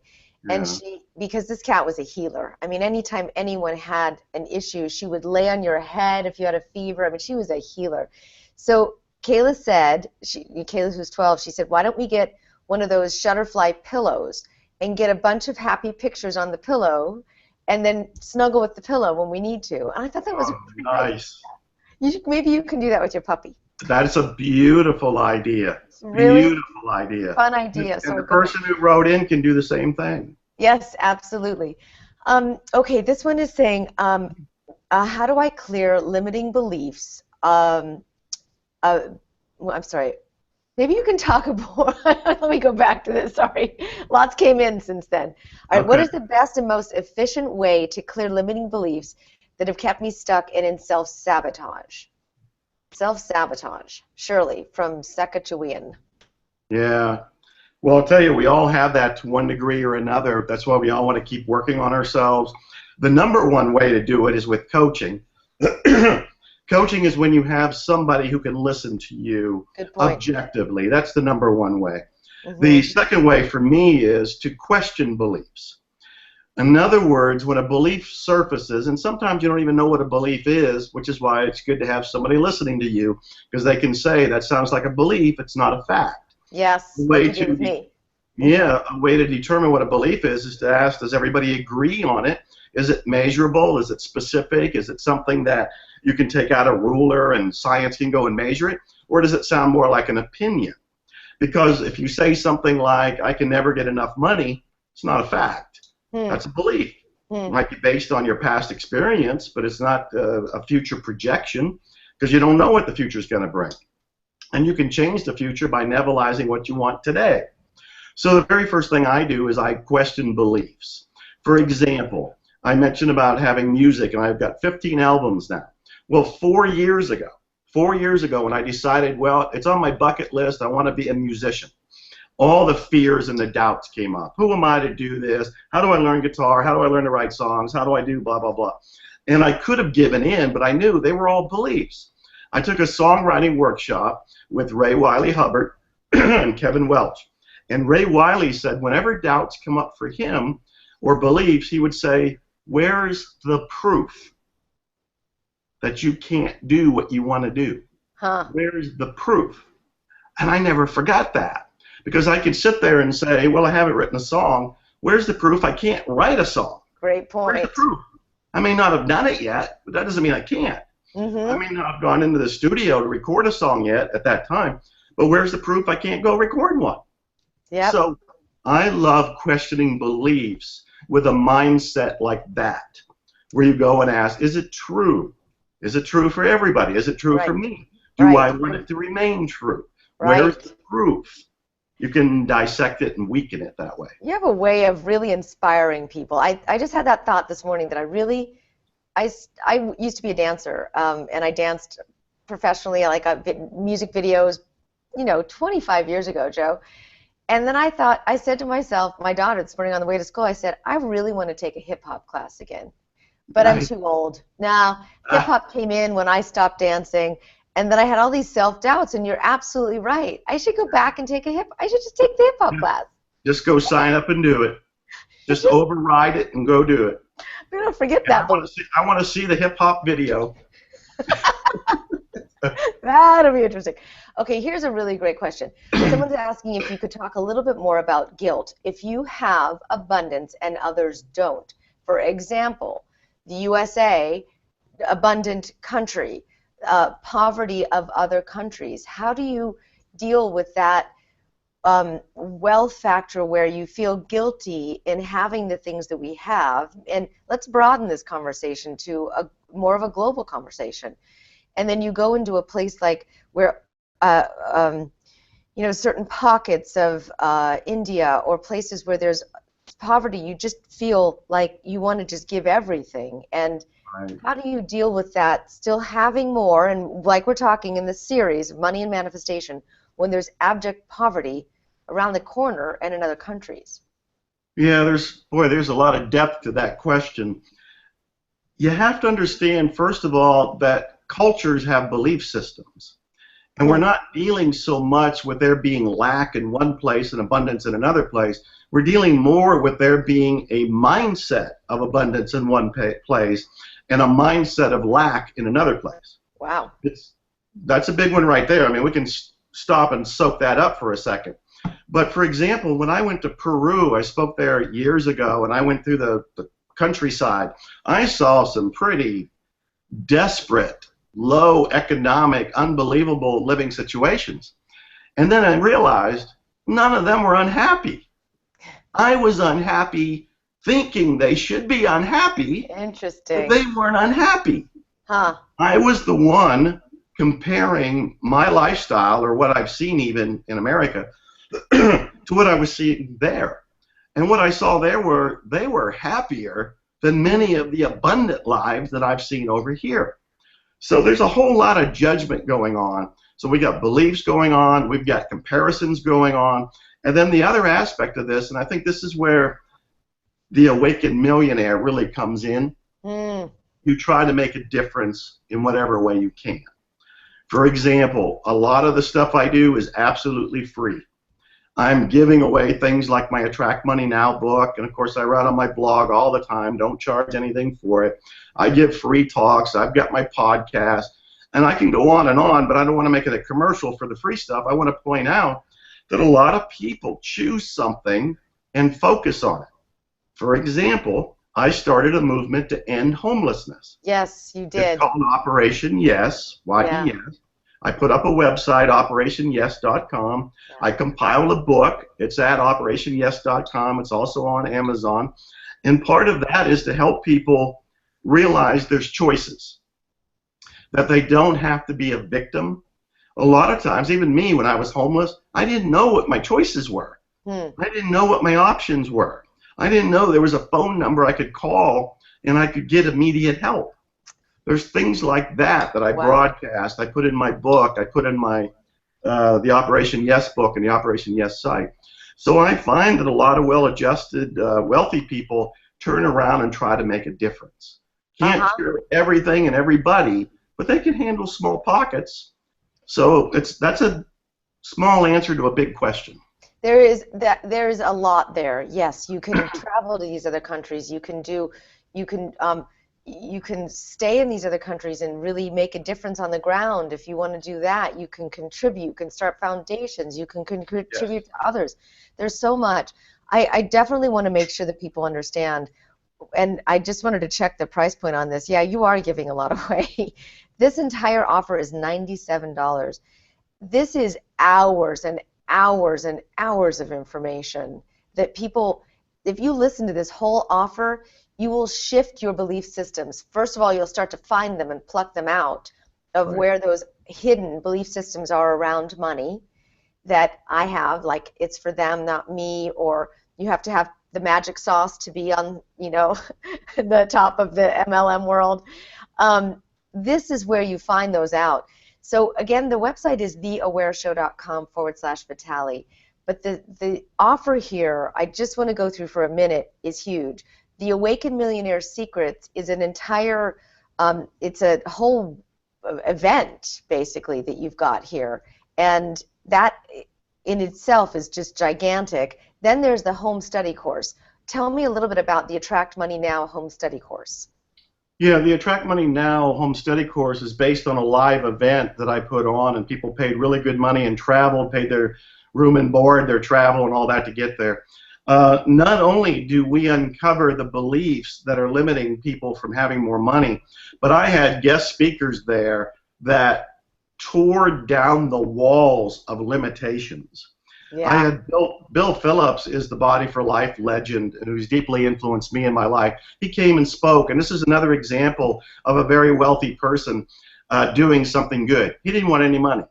And yeah. because this cat was a healer. I mean, anytime anyone had an issue, she would lay on your head if you had a fever. I mean, she was a healer. So Kayla, who's 12, she said, why don't we get one of those Shutterfly pillows and get a bunch of happy pictures on the pillow and then snuggle with the pillow when we need to. And I thought that was Oh, really nice. great. Maybe you can do that with your puppy. That's a beautiful idea. It's really Beautiful idea. fun idea. And So the person who wrote in can do the same thing. yes, absolutely. Okay, this one is saying, how do I clear limiting beliefs? Well, I'm sorry. Maybe you can talk about. Let me go back to this. Sorry, lots came in since then. All right, what Okay. is the best and most efficient way to clear limiting beliefs that have kept me stuck and in self-sabotage? Self-sabotage. Shirley from Sacagawea. Yeah. Well, I'll tell you, we all have that to one degree or another. That's why we all want to keep working on ourselves. The number one way to do it is with coaching. Coaching is when you have somebody who can listen to you Good point. objectively. That's the number one way. Mm-hmm. The second way for me is to question beliefs. In other words, when a belief surfaces, and sometimes you don't even know what a belief is, which is why it's good to have somebody listening to you, because they can say, that sounds like a belief, it's not a fact. Yes, The way what you did with me. Yeah, a way to determine what a belief is to ask, does everybody agree on it? Is it measurable? Is it specific? Is it something that you can take out a ruler and science can go and measure it? Or does it sound more like an opinion? Because if you say something like, I can never get enough money, it's not a fact. That's a belief. It might be based on your past experience, but it's not a future projection because you don't know what the future is going to bring. And you can change the future by nebulizing what you want today. So the very first thing I do is I question beliefs. For example, I mentioned about having music, and I've got 15 albums now. Well, 4 years ago when I decided, well, it's on my bucket list, I want to be a musician, all the fears and the doubts came up. Who am I to do this? How do I learn guitar? How do I learn to write songs? How do I do blah, blah, blah? And I could have given in, but I knew they were all beliefs. I took a songwriting workshop with Ray Wiley Hubbard and Kevin Welch. And Ray Wiley said whenever doubts come up for him or beliefs, he would say, where's the proof that you can't do what you want to do? Where's the proof? And I never forgot that because I could sit there and say, well, I haven't written a song. Where's the proof I can't write a song? Great point. Where's the proof? I may not have done it yet, but that doesn't mean I can't. I may not have gone into the studio to record a song yet at that time, but where's the proof I can't go record one? Yep. So I love questioning beliefs with a mindset like that, where you go and ask, is it true? Is it true for everybody? Is it true for me? Do I want it to remain true? Where's the proof? You can dissect it and weaken it that way. You have a way of really inspiring people. I just had that thought this morning that I used to be a dancer, and I danced professionally, like music videos, 25 years ago, Joe. And then I said to myself, my daughter this morning on the way to school, I said, I really want to take a hip-hop class again. But I'm too old. Now, hip-hop came in when I stopped dancing, and then I had all these self-doubts, and you're absolutely right. I should go back and I should just take the hip-hop class. Just go sign up and do it. Just override it and go do it. We don't forget that. I want to see the hip-hop video. That'll be interesting. Okay, here's a really great question. Someone's asking if you could talk a little bit more about guilt. If you have abundance and others don't, for example, the USA, abundant country, poverty of other countries, how do you deal with that wealth factor where you feel guilty in having the things that we have? And let's broaden this conversation to more of a global conversation. And then you go into a place like where, certain pockets of India or places where there's poverty, you just feel like you want to just give everything. And Right. How do you deal with that, still having more, and like we're talking in this series, money and manifestation, when there's abject poverty around the corner and in other countries? Yeah, there's a lot of depth to that question. You have to understand, first of all, that cultures have belief systems. And we're Hmm. not dealing so much with there being lack in one place and abundance in another place. We're dealing more with there being a mindset of abundance in one place and a mindset of lack in another place. Wow. That's a big one right there. I mean, we can stop and soak that up for a second. But for example, when I went to Peru, I spoke there years ago, and I went through the countryside. I saw some pretty desperate, low economic, unbelievable living situations. And then I realized none of them were unhappy. I was unhappy thinking they should be unhappy, but Interesting. they weren't unhappy. Huh. I was the one comparing my lifestyle, or what I've seen even in America, to what I was seeing there. And what I saw there were they were happier than many of the abundant lives that I've seen over here. So there's a whole lot of judgment going on. So we got beliefs going on, we've got comparisons going on, and then the other aspect of this, and I think this is where the Awaken Millionaire really comes in. Mm. You try to make a difference in whatever way you can. For example, a lot of the stuff I do is absolutely free. I'm giving away things like my Attract Money Now book, and of course I write on my blog all the time, don't charge anything for it. I give free talks, I've got my podcast, and I can go on, but I don't want to make it a commercial for the free stuff. I want to point out that a lot of people choose something and focus on it. For example, I started a movement to end homelessness. Yes, you It's did. called Operation Yes, Yeah. Y-E-S. I put up a website, operationyes.com. I compiled a book. It's at operationyes.com. It's also on Amazon. And part of that is to help people realize there's choices, that they don't have to be a victim. A lot of times, even me, when I was homeless, I didn't know what my choices were. Hmm. I didn't know what my options were. I didn't know there was a phone number I could call and I could get immediate help. There's things like that that I Wow. broadcast. I put in my book. I put in my the Operation Yes book and the Operation Yes site. So I find that a lot of well-adjusted, wealthy people turn around and try to make a difference. Can't cure everything and everybody, but they can handle small pockets. So that's a small answer to a big question. There is a lot there. Yes, you can travel to these other countries. You can stay in these other countries and really make a difference on the ground. If you want to do that, you can contribute. You can start foundations. You can contribute Yes. to others. There's so much. I definitely want to make sure that people understand. And I just wanted to check the price point on this. Yeah, you are giving a lot away. This entire offer is $97. This is hours and hours and hours of information that people, if you listen to this whole offer, you will shift your belief systems. First of all, you'll start to find them and pluck them out of Right. where those hidden belief systems are around money that I have, like it's for them, not me, or you have to have the magic sauce to be on, the top of the MLM world. This is where you find those out. So again, the website is theawareshow.com/Vitale. But the offer here, I just want to go through for a minute, is huge. The Awaken Millionaire Secrets is an entire, it's a whole event, basically, that you've got here. And that in itself is just gigantic. Then there's the home study course. Tell me a little bit about the Attract Money Now home study course. Yeah, the Attract Money Now home study course is based on a live event that I put on, and people paid really good money and traveled, paid their room and board, their travel, and all that to get there. Not only do we uncover the beliefs that are limiting people from having more money, but I had guest speakers there that tore down the walls of limitations. I had Bill Phillips is the Body for Life legend who's deeply influenced me in my life. He came and spoke, and this is another example of a very wealthy person doing something good. He didn't want any money.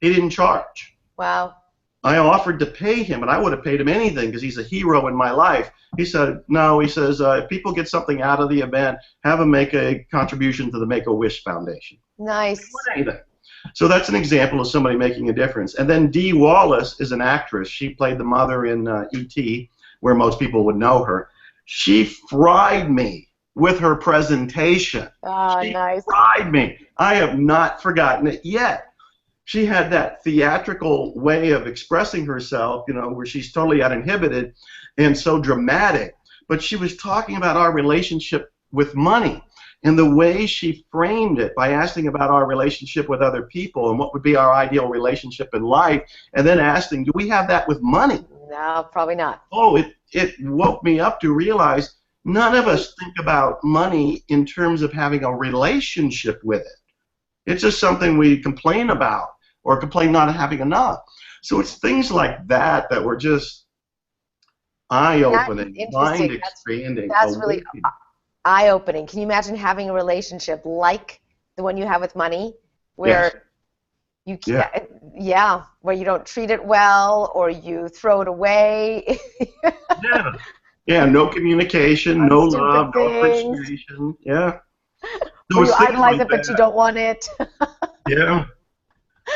He didn't charge. Wow. I offered to pay him, and I would have paid him anything because he's a hero in my life. He said, no, he says, if people get something out of the event, have them make a contribution to the Make-A-Wish Foundation. Nice. Anything. So that's an example of somebody making a difference. And then Dee Wallace is an actress. She played the mother in E.T., where most people would know her. She fried me with her presentation. Ah, She nice. fried me. I have not forgotten it yet. She had that theatrical way of expressing herself, you know, where she's totally uninhibited and so dramatic. But she was talking about our relationship with money. And the way she framed it by asking about our relationship with other people and what would be our ideal relationship in life, and then asking, do we have that with money? No, probably not. Oh, it woke me up to realize none of us think about money in terms of having a relationship with it. It's just something we complain about or complain not having enough. So it's things like that that were just eye-opening, mind-expanding. That's really eye-opening. Can you imagine having a relationship like the one you have with money, where you can't, where you don't treat it well or you throw it away? Yeah, no communication, no love, no appreciation. Yeah. Or you idolize it, but you don't want it. Yeah.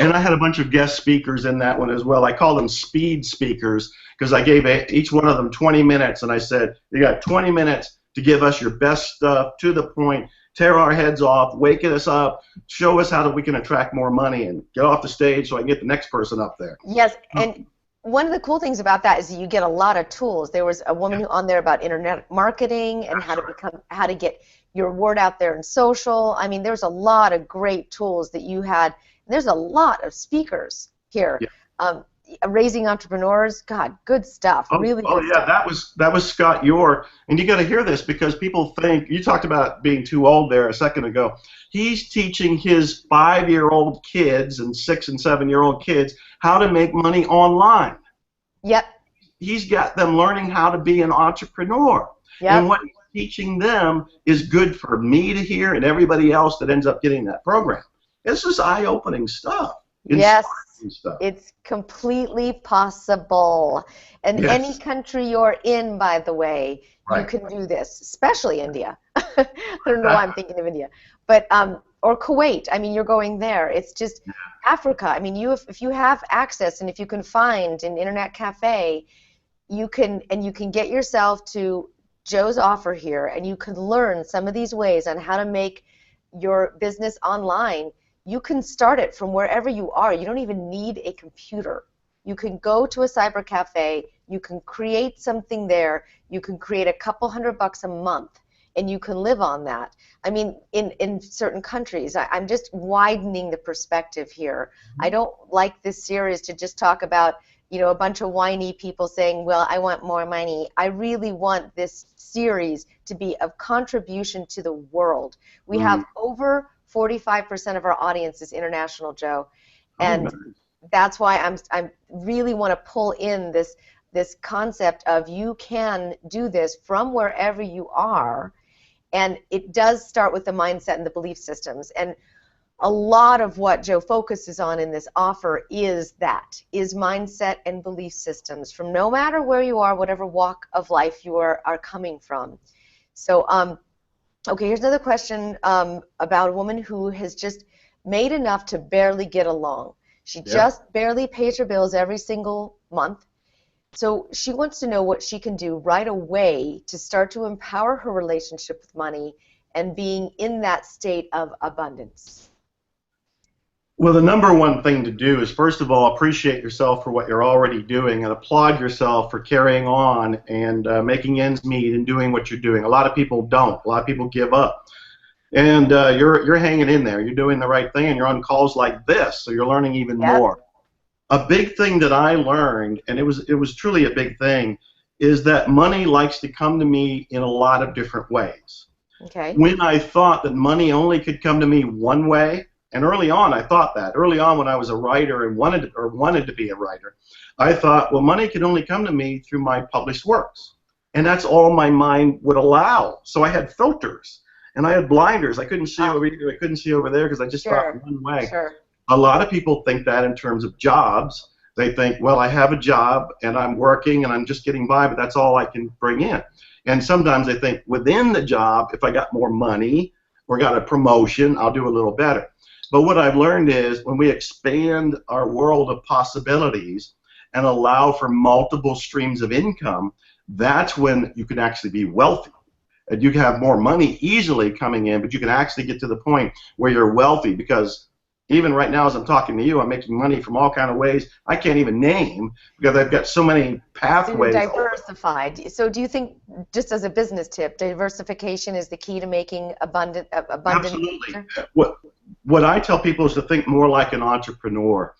And I had a bunch of guest speakers in that one as well. I call them speed speakers because I gave each one of them 20 minutes, and I said, you got 20 minutes to give us your best stuff, to the point, tear our heads off, wake us up, show us how we can attract more money, and get off the stage so I can get the next person up there. Yes, and one of the cool things about that is you get a lot of tools. There was a woman on there about internet marketing and how to get your word out there in social. I mean, there's a lot of great tools that you had. There's a lot of speakers here. Raising entrepreneurs, God, good stuff. Really good stuff. That was Scott York, and you got to hear this because people think you talked about being too old there a second ago. He's teaching his 5-year-old kids and 6- and 7-year-old kids how to make money online. Yep. He's got them learning how to be an entrepreneur. Yep. And what he's teaching them is good for me to hear and everybody else that ends up getting that program. This is eye-opening stuff. Yes, stuff. It's completely possible. And any country you're in, by the way, you can do this, especially India. I don't know why I'm thinking of India. But or Kuwait. I mean, you're going there. It's just Africa. I mean, if you have access and if you can find an internet cafe, you can get yourself to Joe's offer here, and you can learn some of these ways on how to make your business online. You can start it from wherever you are. You don't even need a computer. You can go to a cyber cafe. You can create something there. You can create a couple $100 a month, and you can live on that. I mean, in certain countries, I'm just widening the perspective here. I don't like this series to just talk about, you know, a bunch of whiny people saying, well, I want more money. I really want this series to be of contribution to the world. We have over 45% of our audience is international, Joe, and that's why I really want to pull in this concept of you can do this from wherever you are, and it does start with the mindset and the belief systems. And a lot of what Joe focuses on in this offer is mindset and belief systems from no matter where you are, whatever walk of life you are coming from. So okay, here's another question about a woman who has just made enough to barely get along. She just barely pays her bills every single month. So she wants to know what she can do right away to start to empower her relationship with money and being in that state of abundance. Well, the number one thing to do is, first of all, appreciate yourself for what you're already doing and applaud yourself for carrying on and making ends meet and doing what you're doing. A lot of people don't. A lot of people give up. And you're hanging in there. You're doing the right thing, and you're on calls like this, so you're learning even more. A big thing that I learned, and it was truly a big thing, is that money likes to come to me in a lot of different ways. Okay. When I thought that money only could come to me one way, and early on, I thought that. Early on, when I was a writer and wanted to be a writer, I thought, well, money could only come to me through my published works, and that's all my mind would allow. So I had filters, and I had blinders. I couldn't see over here. I couldn't see over there because I just thought one way. Sure. A lot of people think that in terms of jobs. They think, well, I have a job and I'm working and I'm just getting by, but that's all I can bring in. And sometimes they think within the job, if I got more money or got a promotion, I'll do a little better. But what I've learned is when we expand our world of possibilities and allow for multiple streams of income, that's when you can actually be wealthy. And you can have more money easily coming in, but you can actually get to the point where you're wealthy, because even right now as I'm talking to you, I'm making money from all kind of ways I can't even name, because I've got so many pathways. So you're diversified. So do you think, just as a business tip, diversification is the key to making abundant? Absolutely. What I tell people is to think more like an entrepreneur.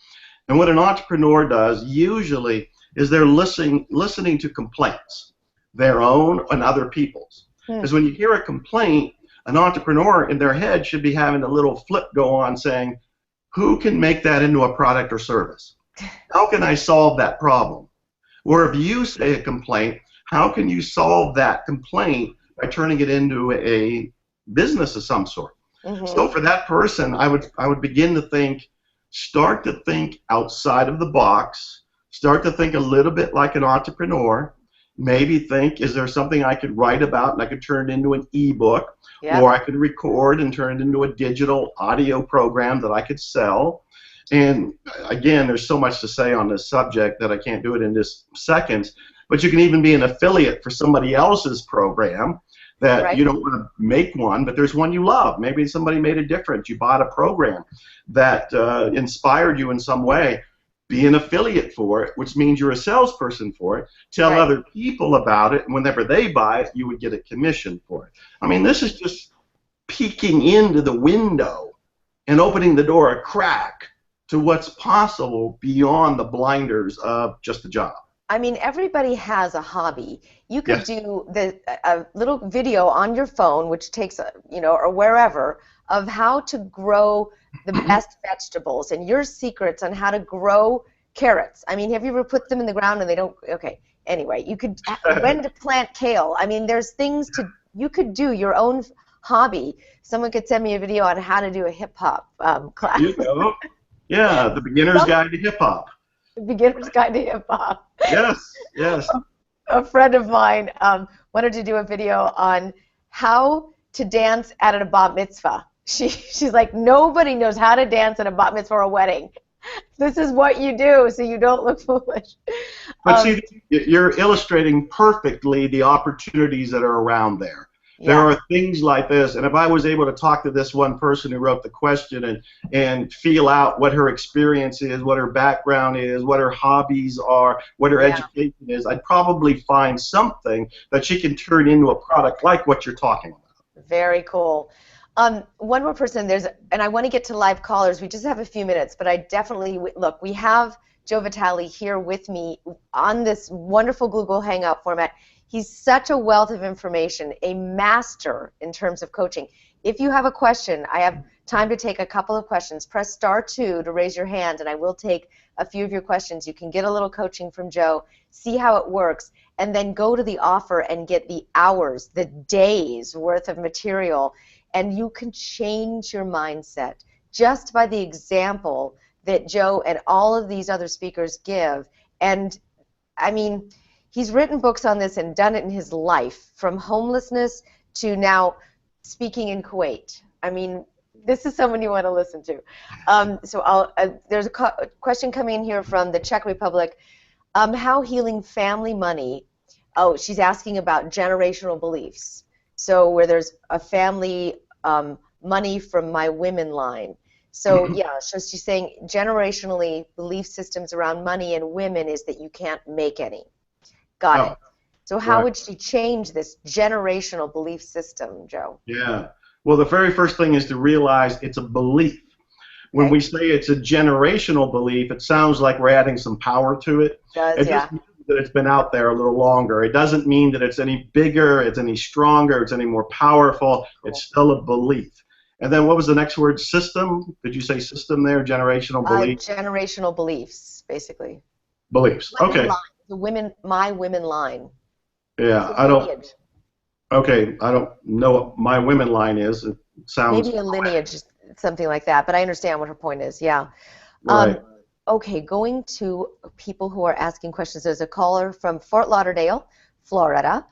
And what an entrepreneur does usually is they're listening to complaints, their own and other people's. Because when you hear a complaint, an entrepreneur in their head should be having a little flip go on saying, who can make that into a product or service? How can I solve that problem? Or if you say a complaint, how can you solve that complaint by turning it into a business of some sort? So for that person, I would begin to start to think outside of the box, start to think a little bit like an entrepreneur, maybe think, is there something I could write about and I could turn it into an ebook, or I could record and turn it into a digital audio program that I could sell. And again, there's so much to say on this subject that I can't do it in just seconds, but you can even be an affiliate for somebody else's program that you don't want to make one, but there's one you love. Maybe somebody made a difference. You bought a program that inspired you in some way. Be an affiliate for it, which means you're a salesperson for it. Tell other people about it, and whenever they buy it, you would get a commission for it. I mean, this is just peeking into the window and opening the door a crack to what's possible beyond the blinders of just a job. I mean, everybody has a hobby. You could do a little video on your phone, which takes, or wherever, of how to grow the best vegetables and your secrets on how to grow carrots. I mean, have you ever put them in the ground and they don't? Okay. Anyway, you could when to plant kale. I mean, there's things you could do your own hobby. Someone could send me a video on how to do a hip hop class. You know, yeah, the beginner's guide to hip hop. Beginner's Guide to Hip Hop. Yes. A friend of mine wanted to do a video on how to dance at a bat mitzvah. She's like, nobody knows how to dance at a bat mitzvah or a wedding. This is what you do so you don't look foolish. But see, you're illustrating perfectly the opportunities that are around there. There are things like this, and if I was able to talk to this one person who wrote the question and feel out what her experience is, what her background is, what her hobbies are, what her education is, I'd probably find something that she can turn into a product like what you're talking about. Very cool. One more person, and I want to get to live callers. We just have a few minutes, but I definitely, look, we have Joe Vitale here with me on this wonderful Google Hangout format. He's such a wealth of information, a master in terms of coaching. If you have a question, I have time to take a couple of questions. Press *2 to raise your hand, and I will take a few of your questions. You can get a little coaching from Joe, see how it works, and then go to the offer and get the hours, the days worth of material, and you can change your mindset just by the example that Joe and all of these other speakers give. And, I mean, he's written books on this and done it in his life, from homelessness to now speaking in Kuwait. I mean, this is someone you want to listen to. So there's a question coming in here from the Czech Republic. How healing family money? Oh, she's asking about generational beliefs. So where there's a family money from my women line. So yeah, so she's saying generationally belief systems around money and women is that you can't make any. Got it. So how would she change this generational belief system, Joe? Yeah. Well, the very first thing is to realize it's a belief. When we say it's a generational belief, it sounds like we're adding some power to it. It just means that it's been out there a little longer. It doesn't mean that it's any bigger, it's any stronger, it's any more powerful. Cool. It's still a belief. And then what was the next word? System? Did you say system there? Generational belief? Generational beliefs, basically. Beliefs. Okay. My women line. Yeah, I don't. Okay, I don't know what my women line is. It sounds maybe a lineage, something like that. But I understand what her point is. Yeah. Right. Okay, going to people who are asking questions. There's a caller from Fort Lauderdale, Florida.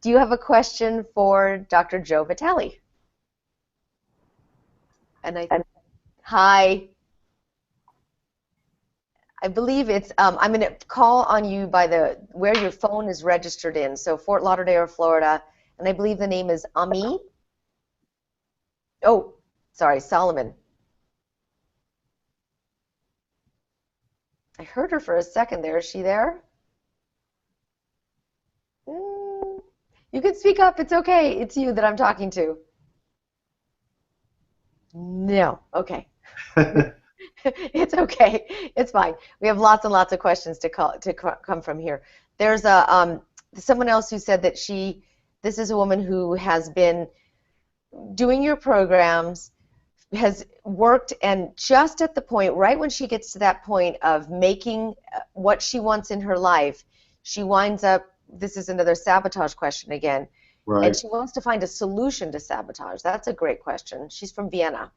Do you have a question for Dr. Joe Vitale? And hi. I believe it's, I'm going to call on you by where your phone is registered in. So Fort Lauderdale, Florida. And I believe the name is Ami. Oh, sorry, Solomon. I heard her for a second there. Is she there? You can speak up. It's okay. It's you that I'm talking to. No. Okay. It's okay. It's fine. We have lots and lots of questions to come from here. There's someone else who said that this is a woman who has been doing your programs, has worked, and just at the point, right when she gets to that point of making what she wants in her life, she winds up, this is another sabotage question again, Right. and she wants to find a solution to sabotage. That's a great question. She's from Vienna.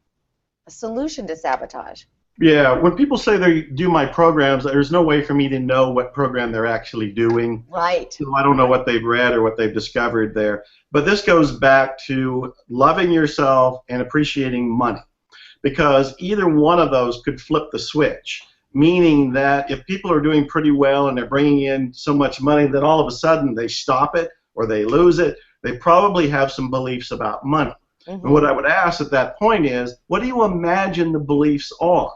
A solution to sabotage. Yeah, when people say they do my programs, there's no way for me to know what program they're actually doing. Right. So I don't know what they've read or what they've discovered there. But this goes back to loving yourself and appreciating money, because either one of those could flip the switch, meaning that if people are doing pretty well and they're bringing in so much money that all of a sudden they stop it or they lose it, they probably have some beliefs about money. Mm-hmm. And what I would ask at that point is, what do you imagine the beliefs are?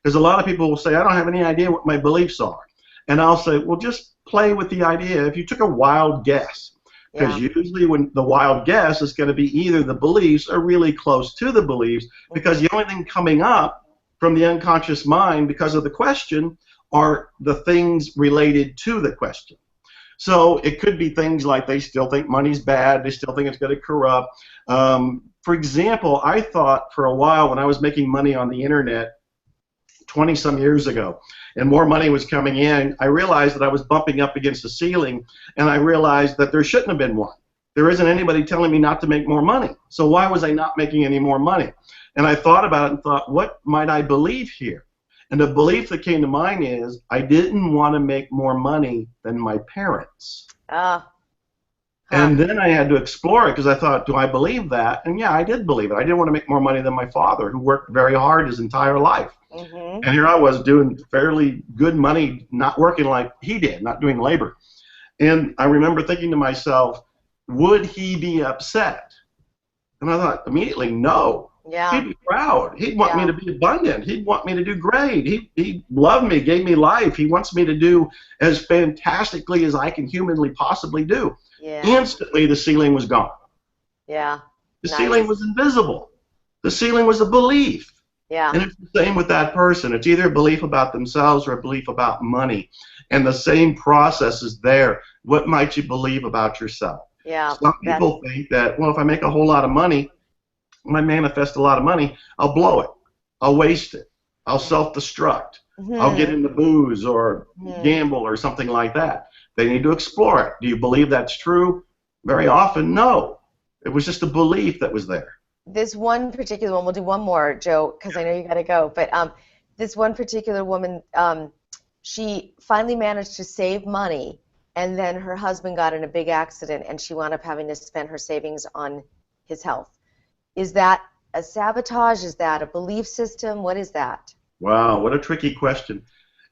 Because a lot of people will say, I don't have any idea what my beliefs are. And I'll say, well, just play with the idea. If you took a wild guess, because usually when the wild guess is going to be either the beliefs or really close to the beliefs, because the only thing coming up from the unconscious mind because of the question are the things related to the question. So it could be things like they still think money's bad, they still think it's going to corrupt. For example, I thought for a while when I was making money on the internet 20-some years ago, and more money was coming in, I realized that I was bumping up against the ceiling, and I realized that there shouldn't have been one. There isn't anybody telling me not to make more money. So why was I not making any more money? And I thought about it and thought, what might I believe here? And the belief that came to mind is I didn't want to make more money than my parents. And then I had to explore it because I thought, do I believe that? And yeah, I did believe it. I didn't want to make more money than my father, who worked very hard his entire life. And here I was doing fairly good money, not working like he did, not doing labor. And I remember thinking to myself, would he be upset? And I thought immediately, no. Yeah. He'd be proud. He'd want me to be abundant. He'd want me to do great. He loved me, gave me life. He wants me to do as fantastically as I can humanly possibly do. Yeah. Instantly, the ceiling was gone. Yeah. The ceiling was invisible. The ceiling was a belief. Yeah. And it's the same with that person. It's either a belief about themselves or a belief about money. And the same process is there. What might you believe about yourself? Yeah. Some people think that, well, if I make a whole lot of money, when I manifest a lot of money, I'll blow it. I'll waste it. I'll self-destruct. I'll get into booze or gamble or something like that. They need to explore it. Do you believe that's true? Very often, no. It was just a belief that was there. This one particular one, we'll do one more, Joe, because I know you got to go, but this one particular woman, she finally managed to save money, and then her husband got in a big accident, and she wound up having to spend her savings on his health. Is that a sabotage? Is that a belief system? What is that? Wow, what a tricky question.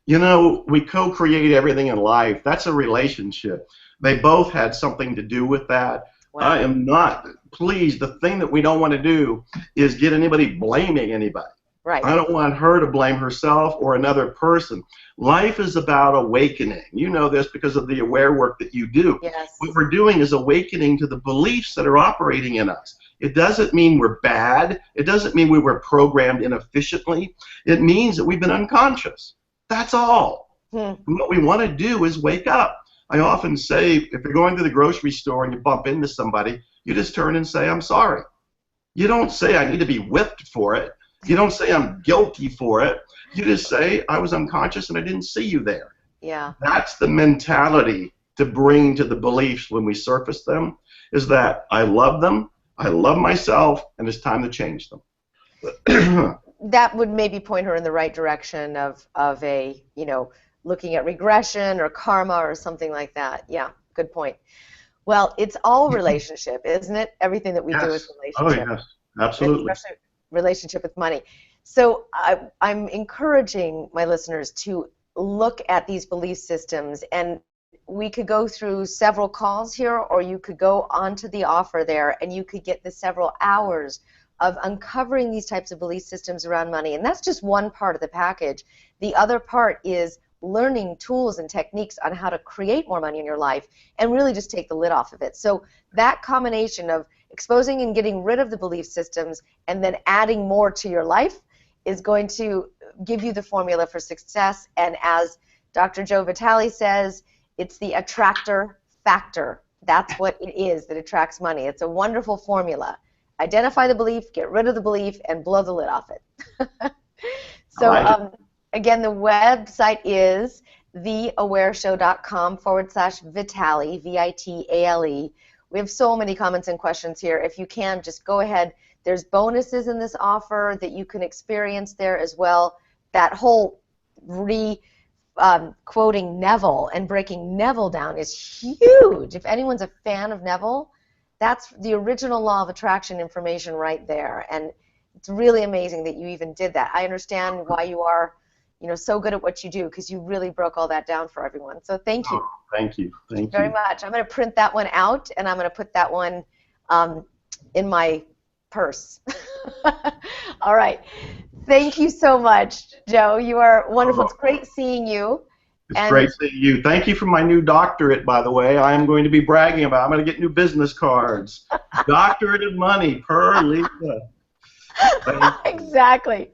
You know, we co-create everything in life. That's a relationship. They both had something to do with that. Wow. I am not, please, the thing that we don't want to do is get anybody blaming anybody. Right. I don't want her to blame herself or another person. Life is about awakening. You know this because of the aware work that you do. Yes. What we're doing is awakening to the beliefs that are operating in us. It doesn't mean we're bad. It doesn't mean we were programmed inefficiently. It means that we've been unconscious. That's all. And what we want to do is wake up. I often say, if you're going to the grocery store and you bump into somebody, you just turn and say, I'm sorry. You don't say, I need to be whipped for it. You don't say, I'm guilty for it. You just say, I was unconscious and I didn't see you there. Yeah. That's the mentality to bring to the beliefs when we surface them, is that I love them, I love myself, and it's time to change them. that would maybe point her in the right direction of a, looking at regression or karma or something like that. Yeah, good point. Well, it's all relationship, isn't it? Everything that we do is Yes. Oh, relationship, yes. Absolutely. especially relationship with money. So I'm encouraging my listeners to look at these belief systems, and we could go through several calls here, or you could go onto the offer there and you could get the several hours of uncovering these types of belief systems around money. And that's just one part of the package. The other part is learning tools and techniques on how to create more money in your life and really just take the lid off of it. So that combination of exposing and getting rid of the belief systems and then adding more to your life is going to give you the formula for success. And as Dr. Joe Vitale says, it's the attractor factor. That's what it is that attracts money. It's a wonderful formula. Identify the belief, get rid of the belief, and blow the lid off it. I like it. Again, the website is theawareshow.com/Vitale, Vitale. We have so many comments and questions here. If you can, just go ahead. There's bonuses in this offer that you can experience there as well. That whole quoting Neville and breaking Neville down is huge. If anyone's a fan of Neville, that's the original law of attraction information right there. And it's really amazing that you even did that. I understand why you are, so good at what you do, because you really broke all that down for everyone. So thank you. Oh, thank you. Thank Very you. much. I'm going to print that one out, and I'm going to put that one in my purse. All right. Thank you so much, Joe. You are wonderful. It's great seeing you. It's great seeing you. Thank you for my new doctorate, by the way. I am going to be bragging about it. I'm going to get new business cards. Doctorate in money per Lisa. Exactly.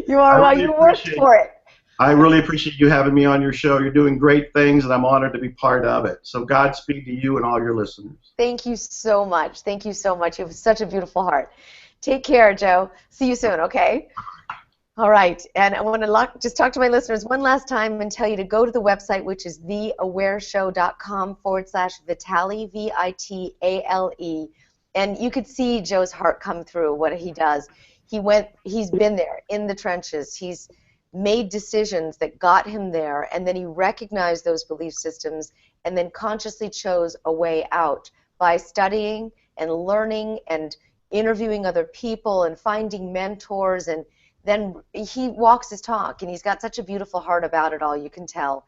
You are, well, you worked for it. I really appreciate you having me on your show. You're doing great things, and I'm honored to be part of it. So Godspeed to you and all your listeners. Thank you so much. Thank you so much. You have such a beautiful heart. Take care, Joe. See you soon, okay? All right. And I want to just talk to my listeners one last time and tell you to go to the website, which is theawareshow.com/Vitale, Vitale. And you could see Joe's heart come through what he does. He's been there in the trenches. He's made decisions that got him there, and then he recognized those belief systems and then consciously chose a way out by studying and learning and interviewing other people and finding mentors, and then he walks his talk, and he's got such a beautiful heart about it all, you can tell.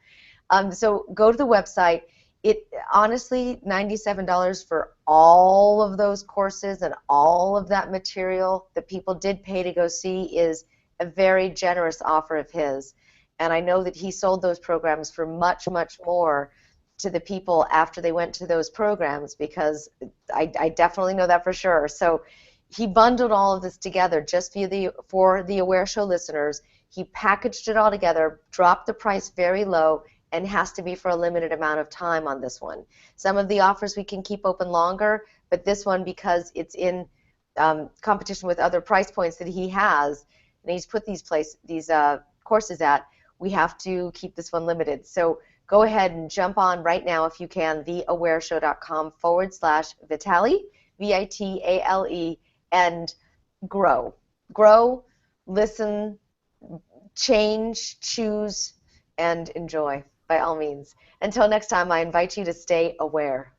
So go to the website. It honestly, $97 for all of those courses and all of that material that people did pay to go see is a very generous offer of his. And I know that he sold those programs for much, much more to the people after they went to those programs, because I definitely know that for sure. So he bundled all of this together just for the Aware Show listeners. He packaged it all together, dropped the price very low, and has to be for a limited amount of time on this one. Some of the offers we can keep open longer, but this one, because it's in competition with other price points that he has, and he's put these courses at, we have to keep this one limited. So go ahead and jump on right now if you can, theawareshow.com/Vitale, Vitale, and grow. Grow, listen, change, choose, and enjoy, by all means. Until next time, I invite you to stay aware.